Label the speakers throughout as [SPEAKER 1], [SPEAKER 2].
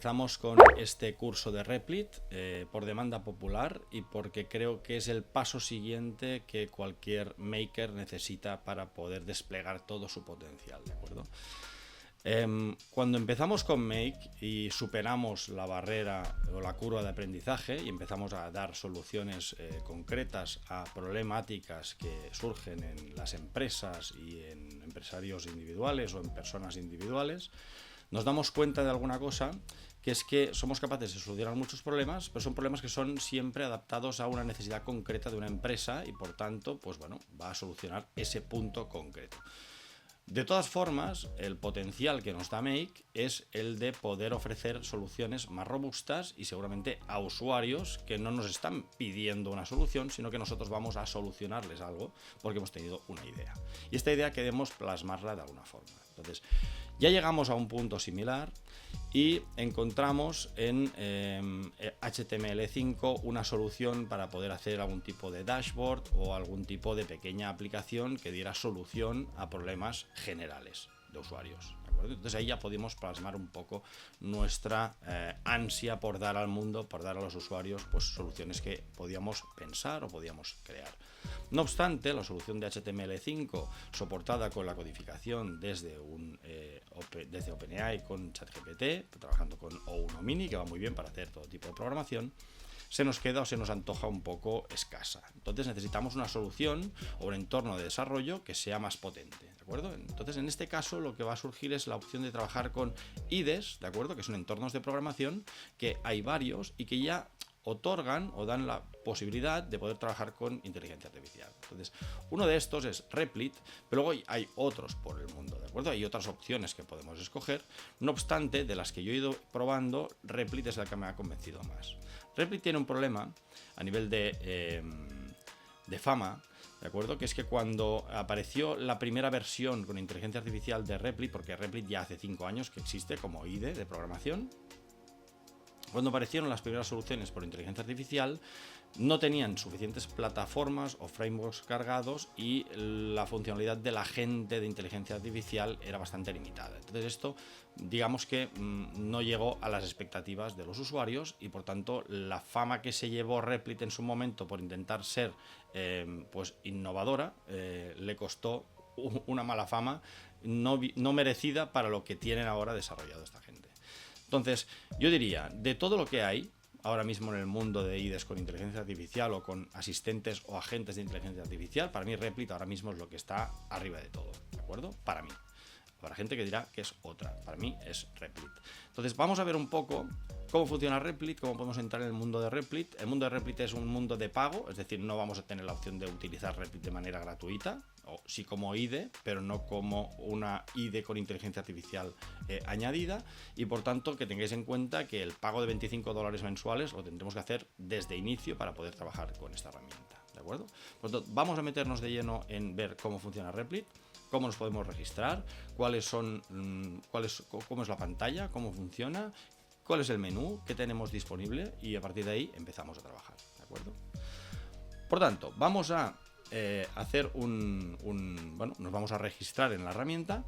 [SPEAKER 1] empezamos con este curso de Replit por demanda popular y porque creo que es el paso siguiente que cualquier maker necesita para poder desplegar todo su potencial, ¿de acuerdo? Cuando empezamos con Make y superamos la barrera o la curva de aprendizaje y empezamos a dar soluciones concretas a problemáticas que surgen en las empresas y en empresarios individuales o en personas individuales, nos damos cuenta de alguna cosa, que es que somos capaces de solucionar muchos problemas, pero son problemas que son siempre adaptados a una necesidad concreta de una empresa y por tanto, pues bueno, va a solucionar ese punto concreto. De todas formas, el potencial que nos da Make es el de poder ofrecer soluciones más robustas y seguramente a usuarios que no nos están pidiendo una solución, sino que nosotros vamos a solucionarles algo porque hemos tenido una idea. Y esta idea queremos plasmarla de alguna forma. Entonces, ya llegamos a un punto similar y encontramos en HTML5 una solución para poder hacer algún tipo de dashboard o algún tipo de pequeña aplicación que diera solución a problemas generales de usuarios, ¿de acuerdo? Entonces ahí ya podemos plasmar un poco nuestra ansia por dar al mundo, por dar a los usuarios pues soluciones que podíamos pensar o podíamos crear. No obstante, la solución de HTML5 soportada con la codificación desde OpenAI con ChatGPT, trabajando con O1 Mini, que va muy bien para hacer todo tipo de programación, se nos queda o se nos antoja un poco escasa. Entonces necesitamos una solución o un entorno de desarrollo que sea más potente, ¿de acuerdo? Entonces en este caso lo que va a surgir es la opción de trabajar con IDEs, ¿de acuerdo? Que son entornos de programación, que hay varios y que ya otorgan o dan la posibilidad de poder trabajar con inteligencia artificial. Entonces, uno de estos es Replit, pero luego hay otros por el mundo, ¿de acuerdo? Hay otras opciones que podemos escoger. No obstante, de las que yo he ido probando, Replit es la que me ha convencido más. Replit tiene un problema a nivel de fama, ¿de acuerdo? Que es que cuando apareció la primera versión con inteligencia artificial de Replit, porque Replit ya hace 5 años que existe como IDE de programación, cuando aparecieron las primeras soluciones por inteligencia artificial, no tenían suficientes plataformas o frameworks cargados y la funcionalidad del agente de inteligencia artificial era bastante limitada. Entonces esto, digamos que no llegó a las expectativas de los usuarios y por tanto la fama que se llevó Replit en su momento por intentar ser pues innovadora le costó una mala fama no merecida para lo que tienen ahora desarrollado esta gente. Entonces, yo diría, de todo lo que hay ahora mismo en el mundo de IDEs con inteligencia artificial o con asistentes o agentes de inteligencia artificial, para mí Replit ahora mismo es lo que está arriba de todo, ¿de acuerdo? Para mí. Habrá gente que dirá que es otra, para mí es Replit. Entonces, vamos a ver un poco cómo funciona Replit, cómo podemos entrar en el mundo de Replit. El mundo de Replit es un mundo de pago, es decir, no vamos a tener la opción de utilizar Replit de manera gratuita, o sí como IDE, pero no como una IDE con inteligencia artificial añadida, y por tanto que tengáis en cuenta que el pago de $25 mensuales lo tendremos que hacer desde inicio para poder trabajar con esta herramienta, ¿de acuerdo? Por lo tanto, vamos a meternos de lleno en ver cómo funciona Replit, cómo nos podemos registrar, cómo es la pantalla, cómo funciona, cuál es el menú que tenemos disponible y a partir de ahí empezamos a trabajar, ¿de acuerdo? Por tanto, vamos a hacer nos vamos a registrar en la herramienta.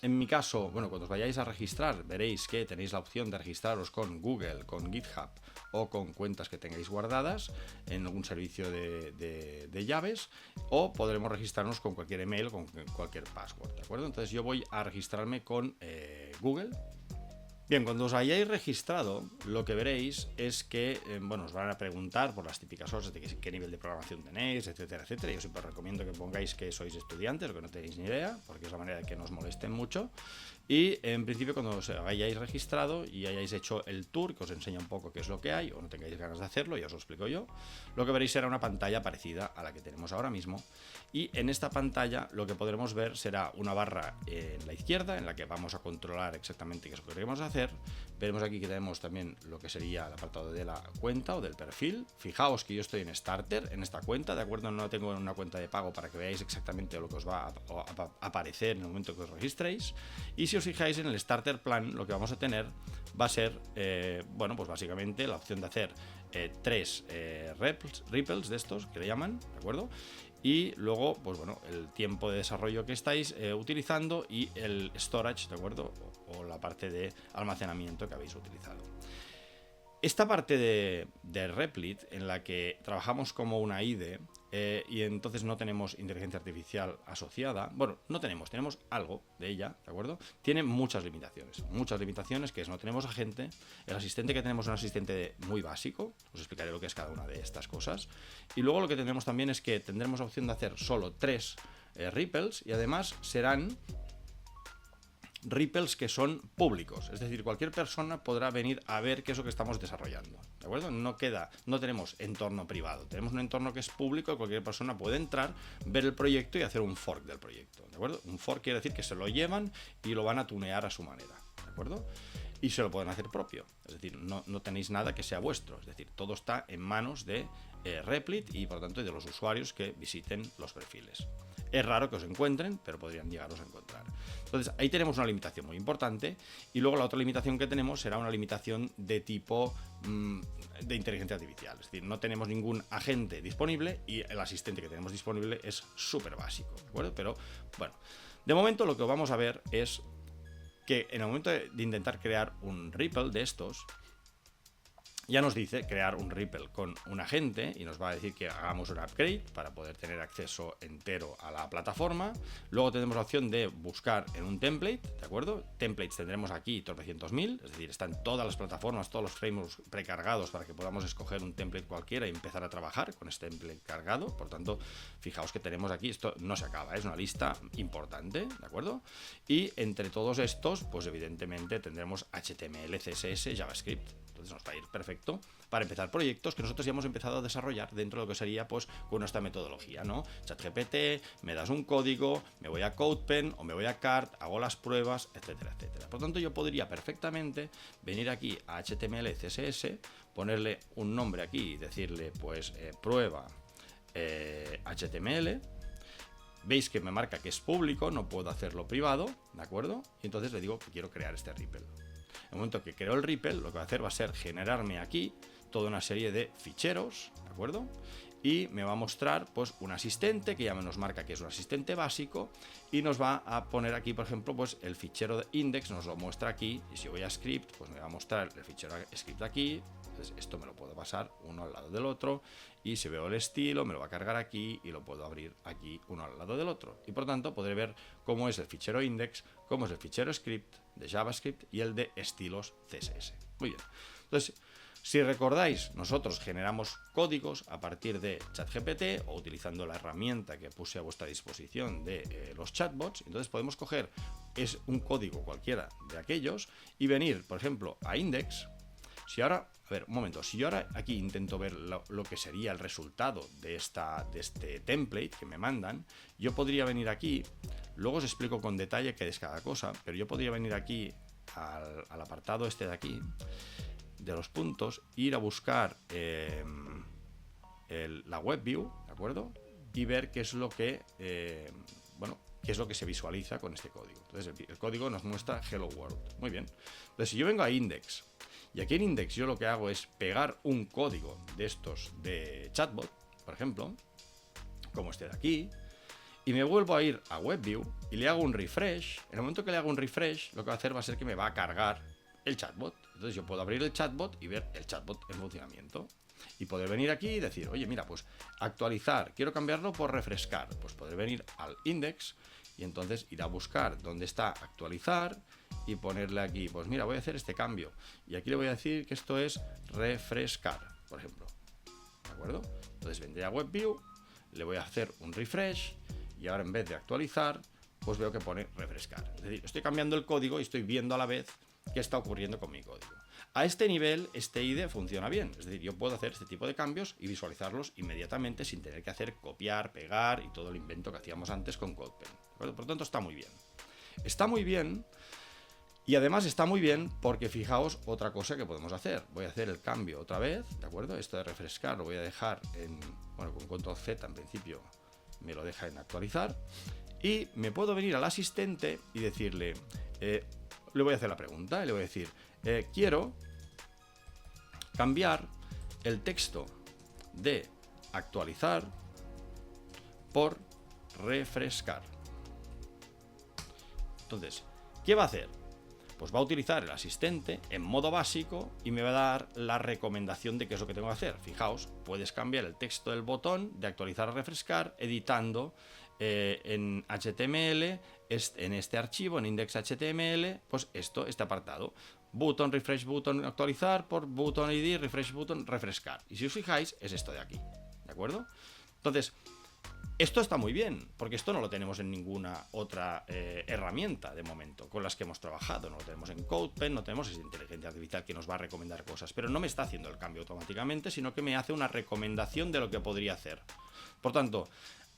[SPEAKER 1] En mi caso, cuando os vayáis a registrar veréis que tenéis la opción de registraros con Google, con GitHub o con cuentas que tengáis guardadas en algún servicio de llaves, o podremos registrarnos con cualquier email o con cualquier password, ¿de acuerdo? Entonces yo voy a registrarme con Google. Bien, cuando os hayáis registrado, lo que veréis es que os van a preguntar por las típicas cosas de qué nivel de programación tenéis, etcétera, etcétera. Yo siempre os recomiendo que pongáis que sois estudiantes o que no tenéis ni idea, porque es la manera de que no os molesten mucho. Y en principio, cuando os hayáis registrado y hayáis hecho el tour, que os enseña un poco qué es lo que hay, o no tengáis ganas de hacerlo, ya os lo explico yo, lo que veréis será una pantalla parecida a la que tenemos ahora mismo. Y en esta pantalla lo que podremos ver será una barra en la izquierda en la que vamos a controlar exactamente qué es lo que queremos hacer. Veremos aquí que tenemos también lo que sería el apartado de la cuenta o del perfil. Fijaos que yo estoy en Starter, en esta cuenta, ¿de acuerdo? No tengo una cuenta de pago para que veáis exactamente lo que os va a aparecer en el momento que os registréis. Y si os fijáis en el Starter Plan, lo que vamos a tener va a ser, pues básicamente la opción de hacer 3 ripples de estos que le llaman, ¿de acuerdo? y luego, pues bueno, el tiempo de desarrollo que estáis utilizando y el storage, ¿de acuerdo? O la parte de almacenamiento que habéis utilizado. Esta parte de Replit, en la que trabajamos como una IDE y entonces no tenemos inteligencia artificial asociada, bueno, no tenemos algo de ella, ¿de acuerdo? Tiene muchas limitaciones, que es no tenemos agente, el asistente que tenemos es un asistente muy básico, os explicaré lo que es cada una de estas cosas, y luego lo que tendremos también es que tendremos opción de hacer solo 3 ripples y además serán ripples que son públicos, es decir, cualquier persona podrá venir a ver qué es lo que estamos desarrollando, ¿de acuerdo? No tenemos entorno privado, tenemos un entorno que es público, cualquier persona puede entrar, ver el proyecto y hacer un fork del proyecto, ¿de acuerdo? Un fork quiere decir que se lo llevan y lo van a tunear a su manera, ¿de acuerdo? Y se lo pueden hacer propio, es decir, no tenéis nada que sea vuestro, es decir, todo está en manos de Replit y por lo tanto de los usuarios que visiten los perfiles. Es raro que os encuentren, pero podrían llegaros a encontrar. Entonces, ahí tenemos una limitación muy importante. Y luego la otra limitación que tenemos será una limitación de tipo de inteligencia artificial. Es decir, no tenemos ningún agente disponible y el asistente que tenemos disponible es súper básico, ¿de acuerdo? Pero, bueno, de momento lo que vamos a ver es que en el momento de intentar crear un Ripple de estos, ya nos dice crear un Ripple con un agente y nos va a decir que hagamos un upgrade para poder tener acceso entero a la plataforma. Luego tenemos la opción de buscar en un template, ¿de acuerdo? Templates tendremos aquí tropecientos mil, es decir, están todas las plataformas, todos los frameworks precargados para que podamos escoger un template cualquiera y empezar a trabajar con este template cargado. Por tanto, fijaos que tenemos aquí, esto no se acaba, es una lista importante, ¿de acuerdo? Y entre todos estos, pues evidentemente tendremos HTML, CSS, JavaScript. Entonces nos va a ir perfecto para empezar proyectos que nosotros ya hemos empezado a desarrollar dentro de lo que sería pues con nuestra metodología, ¿no? ChatGPT, me das un código, me voy a CodePen o me voy a Cart, hago las pruebas, etcétera, etcétera. Por lo tanto, yo podría perfectamente venir aquí a HTML, CSS, ponerle un nombre aquí y decirle pues prueba HTML. Veis que me marca que es público, no puedo hacerlo privado, ¿de acuerdo? Y entonces le digo que quiero crear este Ripple. En el momento que creo el Ripple, lo que va a hacer va a ser generarme aquí toda una serie de ficheros, ¿de acuerdo? Y me va a mostrar pues un asistente que ya nos marca que es un asistente básico y nos va a poner aquí, por ejemplo, pues el fichero de index nos lo muestra aquí y si yo voy a script, pues me va a mostrar el fichero script aquí. Entonces esto me lo puedo pasar uno al lado del otro y si veo el estilo me lo va a cargar aquí y lo puedo abrir aquí uno al lado del otro. Y por tanto podré ver cómo es el fichero index, cómo es el fichero script de JavaScript y el de estilos CSS. Muy bien. Entonces, si recordáis, nosotros generamos códigos a partir de ChatGPT o utilizando la herramienta que puse a vuestra disposición de los chatbots. Entonces podemos coger un código cualquiera de aquellos y venir, por ejemplo, a index. Si ahora, a ver, un momento, si yo ahora aquí intento ver lo que sería el resultado de este template que me mandan, yo podría venir aquí, luego os explico con detalle qué es cada cosa, pero yo podría venir aquí al apartado este de aquí, de los puntos, ir a buscar la web view, ¿de acuerdo? Y ver qué es lo que, qué es lo que se visualiza con este código. Entonces el código nos muestra Hello World. Muy bien. Entonces si yo vengo a index y aquí en index yo lo que hago es pegar un código de estos de chatbot, por ejemplo, como este de aquí, y me vuelvo a ir a WebView y le hago un refresh. En el momento que le hago un refresh, lo que va a hacer va a ser que me va a cargar el chatbot. Entonces yo puedo abrir el chatbot y ver el chatbot en funcionamiento. Y poder venir aquí y decir, oye, mira, pues actualizar, quiero cambiarlo por refrescar. Pues poder venir al index y entonces ir a buscar dónde está actualizar y ponerle aquí, pues mira, voy a hacer este cambio. Y aquí le voy a decir que esto es refrescar, por ejemplo. ¿De acuerdo? Entonces vendré a WebView, le voy a hacer un refresh y ahora en vez de actualizar, pues veo que pone refrescar. Es decir, estoy cambiando el código y estoy viendo a la vez qué está ocurriendo con mi código. A este nivel, este IDE funciona bien. Es decir, yo puedo hacer este tipo de cambios y visualizarlos inmediatamente sin tener que hacer copiar, pegar y todo el invento que hacíamos antes con CodePen. Por lo tanto, está muy bien. Está muy bien y además está muy bien porque fijaos otra cosa que podemos hacer. Voy a hacer el cambio otra vez, ¿de acuerdo? Esto de refrescar lo voy a dejar con Control Z en principio me lo deja en actualizar. Y me puedo venir al asistente y decirle, le voy a hacer la pregunta y le voy a decir, quiero cambiar el texto de actualizar por refrescar. Entonces, ¿qué va a hacer? Pues va a utilizar el asistente en modo básico y me va a dar la recomendación de qué es lo que tengo que hacer. Fijaos, puedes cambiar el texto del botón de actualizar a refrescar editando en HTML, en este archivo, en index.html, pues este apartado. Button, refresh button, actualizar por button ID, refresh button, refrescar. Y si os fijáis, es esto de aquí. ¿De acuerdo? Entonces, esto está muy bien, porque esto no lo tenemos en ninguna otra herramienta de momento con las que hemos trabajado. No lo tenemos en CodePen, no tenemos esa inteligencia artificial que nos va a recomendar cosas, pero no me está haciendo el cambio automáticamente, sino que me hace una recomendación de lo que podría hacer. Por tanto,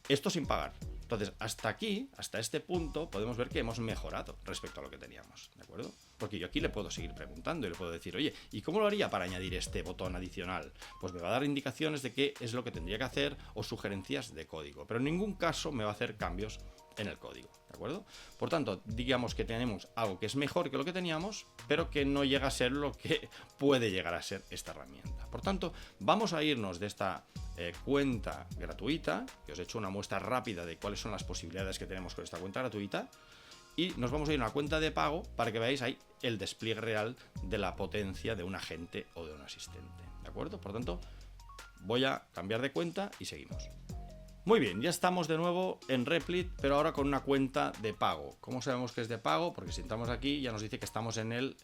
[SPEAKER 1] esto sin pagar. Entonces, hasta aquí, hasta este punto, podemos ver que hemos mejorado respecto a lo que teníamos, ¿de acuerdo? Porque yo aquí le puedo seguir preguntando y le puedo decir, oye, ¿y cómo lo haría para añadir este botón adicional? Pues me va a dar indicaciones de qué es lo que tendría que hacer o sugerencias de código, pero en ningún caso me va a hacer cambios en el código, ¿de acuerdo? Por tanto, digamos que tenemos algo que es mejor que lo que teníamos, pero que no llega a ser lo que puede llegar a ser esta herramienta. Por tanto, vamos a irnos de esta cuenta gratuita, que os he hecho una muestra rápida de cuáles son las posibilidades que tenemos con esta cuenta gratuita, y nos vamos a ir a una cuenta de pago para que veáis ahí el despliegue real de la potencia de un agente o de un asistente, ¿de acuerdo? Por tanto, voy a cambiar de cuenta y seguimos. Muy bien, ya estamos de nuevo en Replit, pero ahora con una cuenta de pago. ¿Cómo sabemos que es de pago? Porque si entramos aquí ya nos dice que estamos en el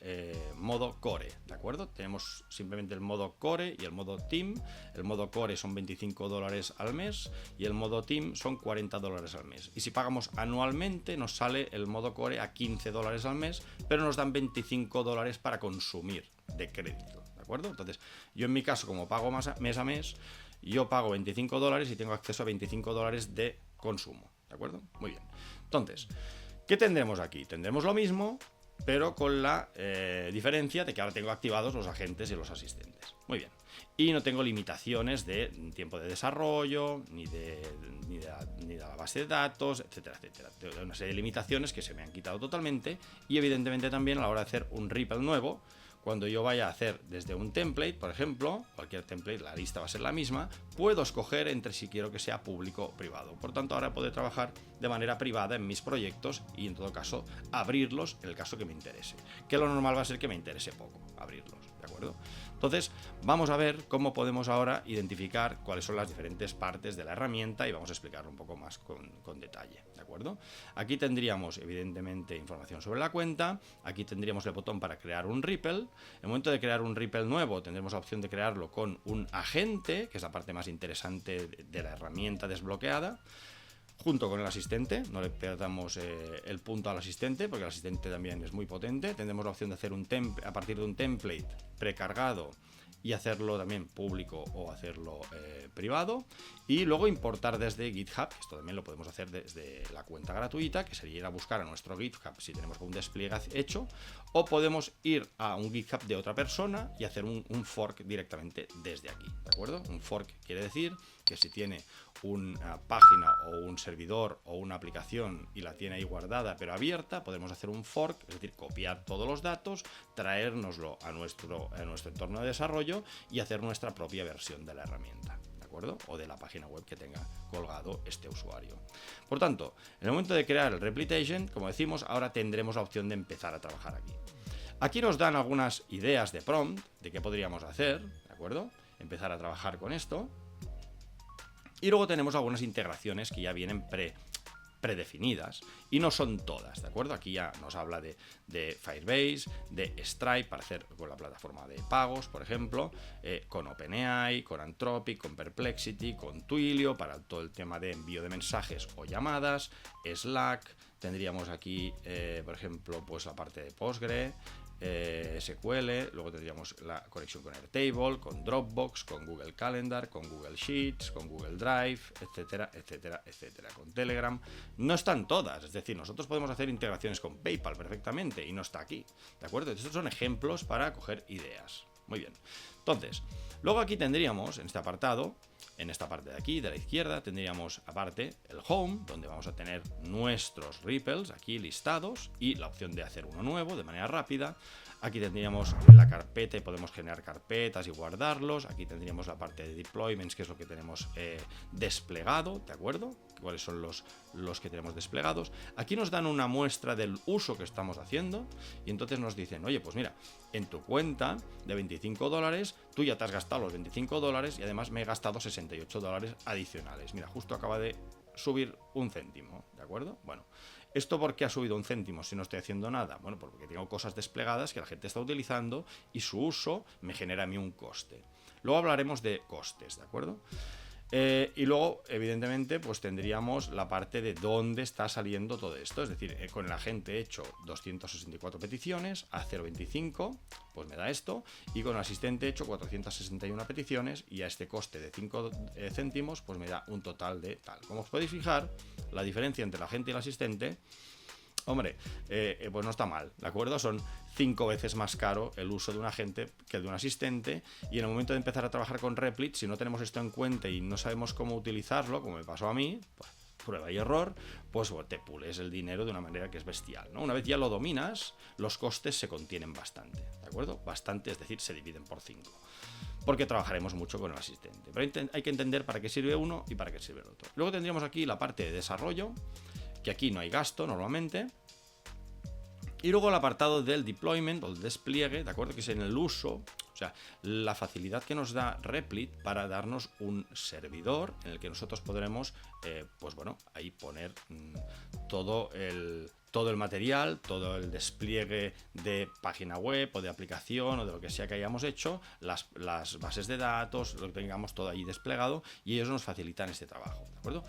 [SPEAKER 1] modo Core, ¿de acuerdo? Tenemos simplemente el modo Core y el modo Team. El modo Core son $25 al mes y el modo Team son $40 al mes. Y si pagamos anualmente nos sale el modo Core a $15 al mes, pero nos dan $25 para consumir de crédito, ¿de acuerdo? Entonces, yo en mi caso, como pago mes a mes, yo pago $25 y tengo acceso a $25 de consumo, ¿de acuerdo? Muy bien. Entonces, ¿qué tendremos aquí? Tendremos lo mismo, pero con la diferencia de que ahora tengo activados los agentes y los asistentes. Muy bien. Y no tengo limitaciones de tiempo de desarrollo, ni de la base de datos, etcétera, etcétera. Tengo una serie de limitaciones que se me han quitado totalmente y evidentemente también a la hora de hacer un REPL nuevo, cuando yo vaya a hacer desde un template, por ejemplo, cualquier template, la lista va a ser la misma, puedo escoger entre si quiero que sea público o privado. Por tanto, ahora puedo trabajar de manera privada en mis proyectos y en todo caso abrirlos en el caso que me interese. Que lo normal va a ser que me interese poco abrirlos, ¿de acuerdo? Entonces, vamos a ver cómo podemos ahora identificar cuáles son las diferentes partes de la herramienta y vamos a explicarlo un poco más con detalle, ¿de acuerdo? Aquí tendríamos, evidentemente, información sobre la cuenta. Aquí tendríamos el botón para crear un REPL. En el momento de crear un REPL nuevo, tendremos la opción de crearlo con un agente, que es la parte más interesante de la herramienta desbloqueada, junto con el asistente. No le perdamos el punto al asistente, porque el asistente también es muy potente. Tendremos la opción de hacer a partir de un template precargado y hacerlo también público o hacerlo privado, y luego importar desde GitHub, que esto también lo podemos hacer desde la cuenta gratuita, que sería ir a buscar a nuestro GitHub si tenemos un despliegue hecho, o podemos ir a un GitHub de otra persona y hacer un fork directamente desde aquí, ¿de acuerdo? Un fork quiere decir que si tiene una página o un servidor o una aplicación y la tiene ahí guardada pero abierta, podemos hacer un fork, es decir, copiar todos los datos, traérnoslo a nuestro entorno de desarrollo y hacer nuestra propia versión de la herramienta, ¿de acuerdo? O de la página web que tenga colgado este usuario. Por tanto, en el momento de crear el Replit Agent, como decimos, ahora tendremos la opción de empezar a trabajar aquí. Aquí nos dan algunas ideas de prompt de qué podríamos hacer, ¿de acuerdo? Empezar a trabajar con esto. Y luego tenemos algunas integraciones que ya vienen predefinidas y no son todas, ¿de acuerdo? Aquí ya nos habla de Firebase, de Stripe para hacer con la plataforma de pagos, por ejemplo, con OpenAI, con Anthropic, con Perplexity, con Twilio para todo el tema de envío de mensajes o llamadas, Slack, tendríamos aquí, por ejemplo, pues la parte de Postgre, SQL, luego tendríamos la conexión con Airtable, con Dropbox, con Google Calendar, con Google Sheets, con Google Drive, etcétera, etcétera, etcétera, con Telegram. No están todas, es decir, nosotros podemos hacer integraciones con PayPal perfectamente y no está aquí, ¿de acuerdo? Estos son ejemplos para coger ideas. Muy bien. Entonces, luego aquí tendríamos, en este apartado, en esta parte de aquí, de la izquierda, tendríamos aparte el Home, donde vamos a tener nuestros ripples aquí listados y la opción de hacer uno nuevo de manera rápida. Aquí tendríamos la carpeta y podemos generar carpetas y guardarlos. Aquí tendríamos la parte de deployments, que es lo que tenemos desplegado, ¿de acuerdo? Cuáles son los que tenemos desplegados. Aquí nos dan una muestra del uso que estamos haciendo y entonces nos dicen, oye, pues mira, en tu cuenta de $25, tú ya te has gastado los $25 y además me he gastado $68 adicionales. Mira, justo acaba de subir un céntimo, ¿de acuerdo? Bueno, ¿esto por qué ha subido un céntimo si no estoy haciendo nada? Bueno, porque tengo cosas desplegadas que la gente está utilizando y su uso me genera a mí un coste. Luego hablaremos de costes, ¿de acuerdo? Y luego, evidentemente, pues tendríamos la parte de dónde está saliendo todo esto. Es decir, con el agente he hecho 264 peticiones a 0,25, pues me da esto. Y con el asistente he hecho 461 peticiones y a este coste de 5 céntimos, pues me da un total de tal. Como os podéis fijar, la diferencia entre el agente y el asistente, hombre, pues no está mal, ¿de acuerdo? Son 5 veces más caro el uso de un agente que el de un asistente, y en el momento de empezar a trabajar con Replit, si no tenemos esto en cuenta y no sabemos cómo utilizarlo, como me pasó a mí, pues prueba y error, pues te pules el dinero de una manera que es bestial, ¿no? Una vez ya lo dominas, los costes se contienen bastante, ¿de acuerdo? Bastante, es decir, se dividen por 5. Porque trabajaremos mucho con el asistente. Pero hay que entender para qué sirve uno y para qué sirve el otro. Luego tendríamos aquí la parte de desarrollo, que aquí no hay gasto normalmente. Y luego el apartado del deployment o el despliegue, ¿de acuerdo? Que es en el uso, o sea, la facilidad que nos da Replit para darnos un servidor en el que nosotros podremos, pues bueno, ahí poner todo el material, todo el despliegue de página web o de aplicación o de lo que sea que hayamos hecho, las bases de datos, lo que tengamos todo ahí desplegado, y ellos nos facilitan este trabajo, ¿de acuerdo?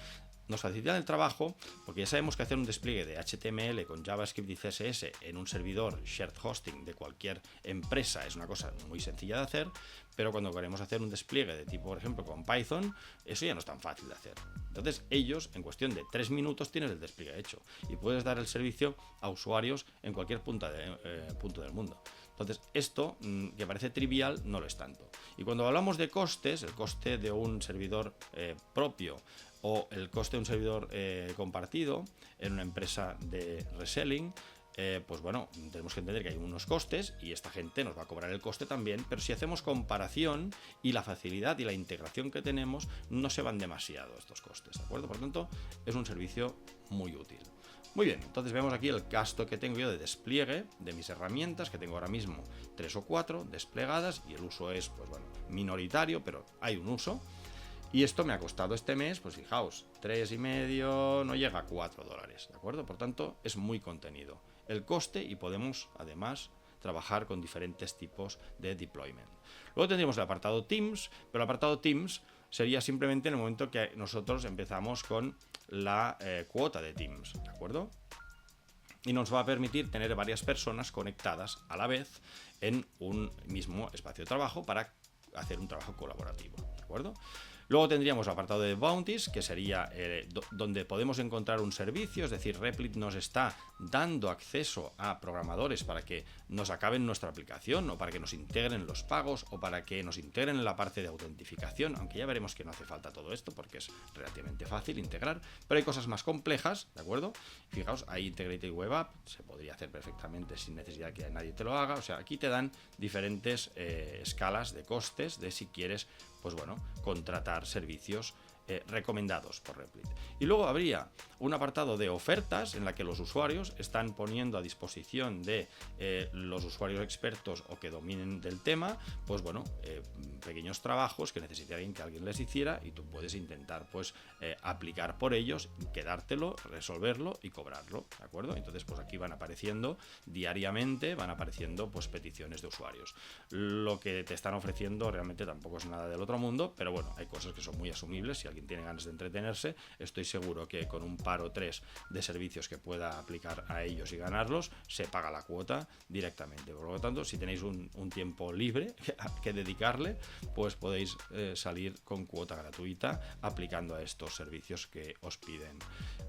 [SPEAKER 1] Nos facilitan el trabajo porque ya sabemos que hacer un despliegue de HTML con JavaScript y CSS en un servidor shared hosting de cualquier empresa es una cosa muy sencilla de hacer, pero cuando queremos hacer un despliegue de tipo, por ejemplo, con Python, eso ya no es tan fácil de hacer. Entonces ellos, en cuestión de 3 minutos, tienes el despliegue hecho y puedes dar el servicio a usuarios en cualquier punto del mundo. Entonces, esto, que parece trivial, no lo es tanto. Y cuando hablamos de costes, el coste de un servidor propio o el coste de un servidor compartido en una empresa de reselling, pues bueno, tenemos que entender que hay unos costes y esta gente nos va a cobrar el coste también, pero si hacemos comparación y la facilidad y la integración que tenemos, no se van demasiado estos costes, ¿de acuerdo? Por lo tanto, es un servicio muy útil. Muy bien, entonces vemos aquí el gasto que tengo yo de despliegue de mis herramientas, que tengo ahora mismo 3 o 4 desplegadas y el uso es, pues bueno, minoritario, pero hay un uso. Y esto me ha costado este mes, pues fijaos, 3,5, no llega a $4, ¿de acuerdo? Por tanto, es muy contenido el coste y podemos además trabajar con diferentes tipos de deployment. Luego tendríamos el apartado Teams, pero el apartado Teams sería simplemente en el momento que nosotros empezamos con la cuota de Teams, ¿de acuerdo? Y nos va a permitir tener varias personas conectadas a la vez en un mismo espacio de trabajo para hacer un trabajo colaborativo, ¿de acuerdo? Luego tendríamos el apartado de bounties, que sería donde podemos encontrar un servicio, es decir, Replit nos está dando acceso a programadores para que nos acaben nuestra aplicación o para que nos integren los pagos o para que nos integren en la parte de autentificación, aunque ya veremos que no hace falta todo esto porque es relativamente fácil integrar, pero hay cosas más complejas, ¿de acuerdo? Fijaos, hay Integrated Web App, se podría hacer perfectamente sin necesidad que nadie te lo haga, o sea, aquí te dan diferentes escalas de costes de si quieres, pues bueno, contratar servicios recomendados por Replit. Y luego habría un apartado de ofertas en la que los usuarios están poniendo a disposición de los usuarios expertos o que dominen del tema, pues bueno, pequeños trabajos que necesitarían que alguien les hiciera y tú puedes intentar pues aplicar por ellos, quedártelo, resolverlo y cobrarlo, ¿de acuerdo? Entonces pues aquí van apareciendo diariamente, van apareciendo pues peticiones de usuarios. Lo que te están ofreciendo realmente tampoco es nada del otro mundo, pero bueno, hay cosas que son muy asumibles si alguien alguien tiene ganas de entretenerse, estoy seguro que con un par o tres de servicios que pueda aplicar a ellos y ganarlos, se paga la cuota directamente. Por lo tanto, si tenéis un tiempo libre que dedicarle, pues podéis salir con cuota gratuita aplicando a estos servicios que os piden.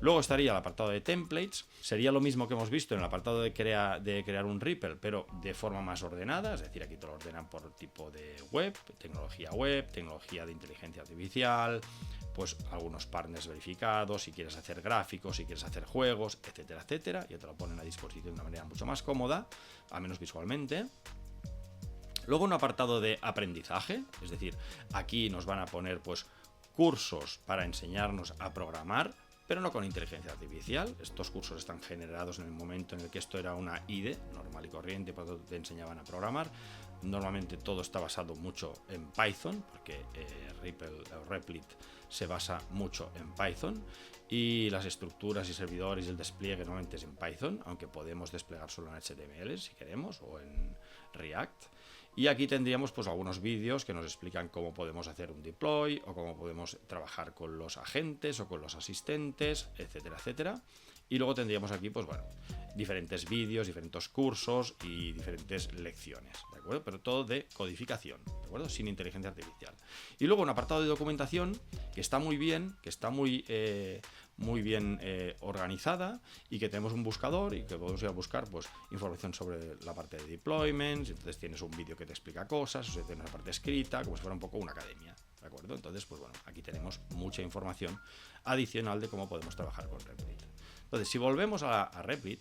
[SPEAKER 1] Luego estaría el apartado de templates. Sería lo mismo que hemos visto en el apartado de crear un Ripple, pero de forma más ordenada, es decir, aquí te lo ordenan por tipo de web, tecnología de inteligencia artificial, pues algunos partners verificados, si quieres hacer gráficos, si quieres hacer juegos, etcétera, etcétera. Ya te lo ponen a disposición de una manera mucho más cómoda, al menos visualmente. Luego un apartado de aprendizaje, es decir, aquí nos van a poner pues cursos para enseñarnos a programar, pero no con inteligencia artificial. Estos cursos están generados en el momento en el que esto era una IDE normal y corriente, por lo tanto te enseñaban a programar. Normalmente todo está basado mucho en Python, porque Replit se basa mucho en Python, y las estructuras y servidores y el despliegue normalmente es en Python, aunque podemos desplegar solo en HTML si queremos, o en React. Y aquí tendríamos pues algunos vídeos que nos explican cómo podemos hacer un deploy, o cómo podemos trabajar con los agentes o con los asistentes, etcétera, etcétera. Y luego tendríamos aquí, pues bueno, diferentes vídeos, diferentes cursos y diferentes lecciones, ¿de acuerdo? Pero todo de codificación, ¿de acuerdo? Sin inteligencia artificial. Y luego un apartado de documentación que está muy bien, que está muy bien organizada, y que tenemos un buscador y que podemos ir a buscar pues información sobre la parte de deployments. Entonces tienes un vídeo que te explica cosas, o sea, tienes una parte escrita, como si fuera un poco una academia, ¿de acuerdo? Entonces, pues bueno, aquí tenemos mucha información adicional de cómo podemos trabajar con Replit. Entonces, si volvemos a Replit,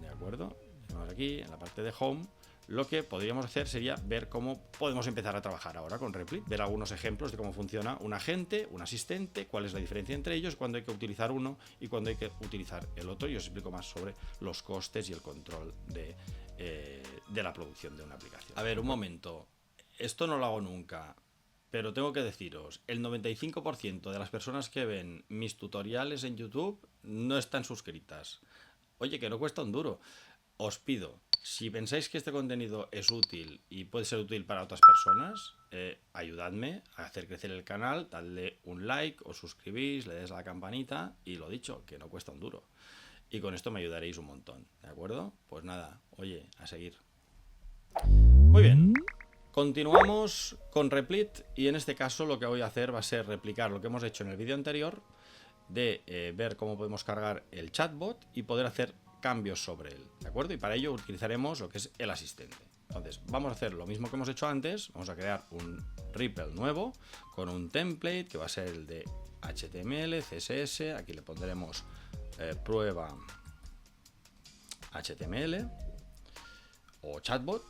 [SPEAKER 1] ¿de acuerdo? Tenemos aquí en la parte de Home. Lo que podríamos hacer sería ver cómo podemos empezar a trabajar ahora con Replit, ver algunos ejemplos de cómo funciona un agente, un asistente, cuál es la diferencia entre ellos, cuándo hay que utilizar uno y cuándo hay que utilizar el otro, y os explico más sobre los costes y el control de la producción de una aplicación. A ver, un momento, esto no lo hago nunca, pero tengo que deciros, el 95% de las personas que ven mis tutoriales en YouTube no están suscritas. Oye, que no cuesta un duro. Os pido, si pensáis que este contenido es útil y puede ser útil para otras personas, ayudadme a hacer crecer el canal, dadle un like, os suscribís, le des a la campanita, y lo dicho, que no cuesta un duro. Y con esto me ayudaréis un montón, ¿de acuerdo? Pues nada, oye, a seguir. Muy bien, continuamos con Replit, y en este caso lo que voy a hacer va a ser replicar lo que hemos hecho en el vídeo anterior, de ver cómo podemos cargar el chatbot y poder hacer cambios sobre él, ¿de acuerdo? Y para ello utilizaremos lo que es el asistente. Entonces, vamos a hacer lo mismo que hemos hecho antes. Vamos a crear un Ripple nuevo con un template que va a ser el de HTML, CSS. Aquí le pondremos prueba HTML o chatbot,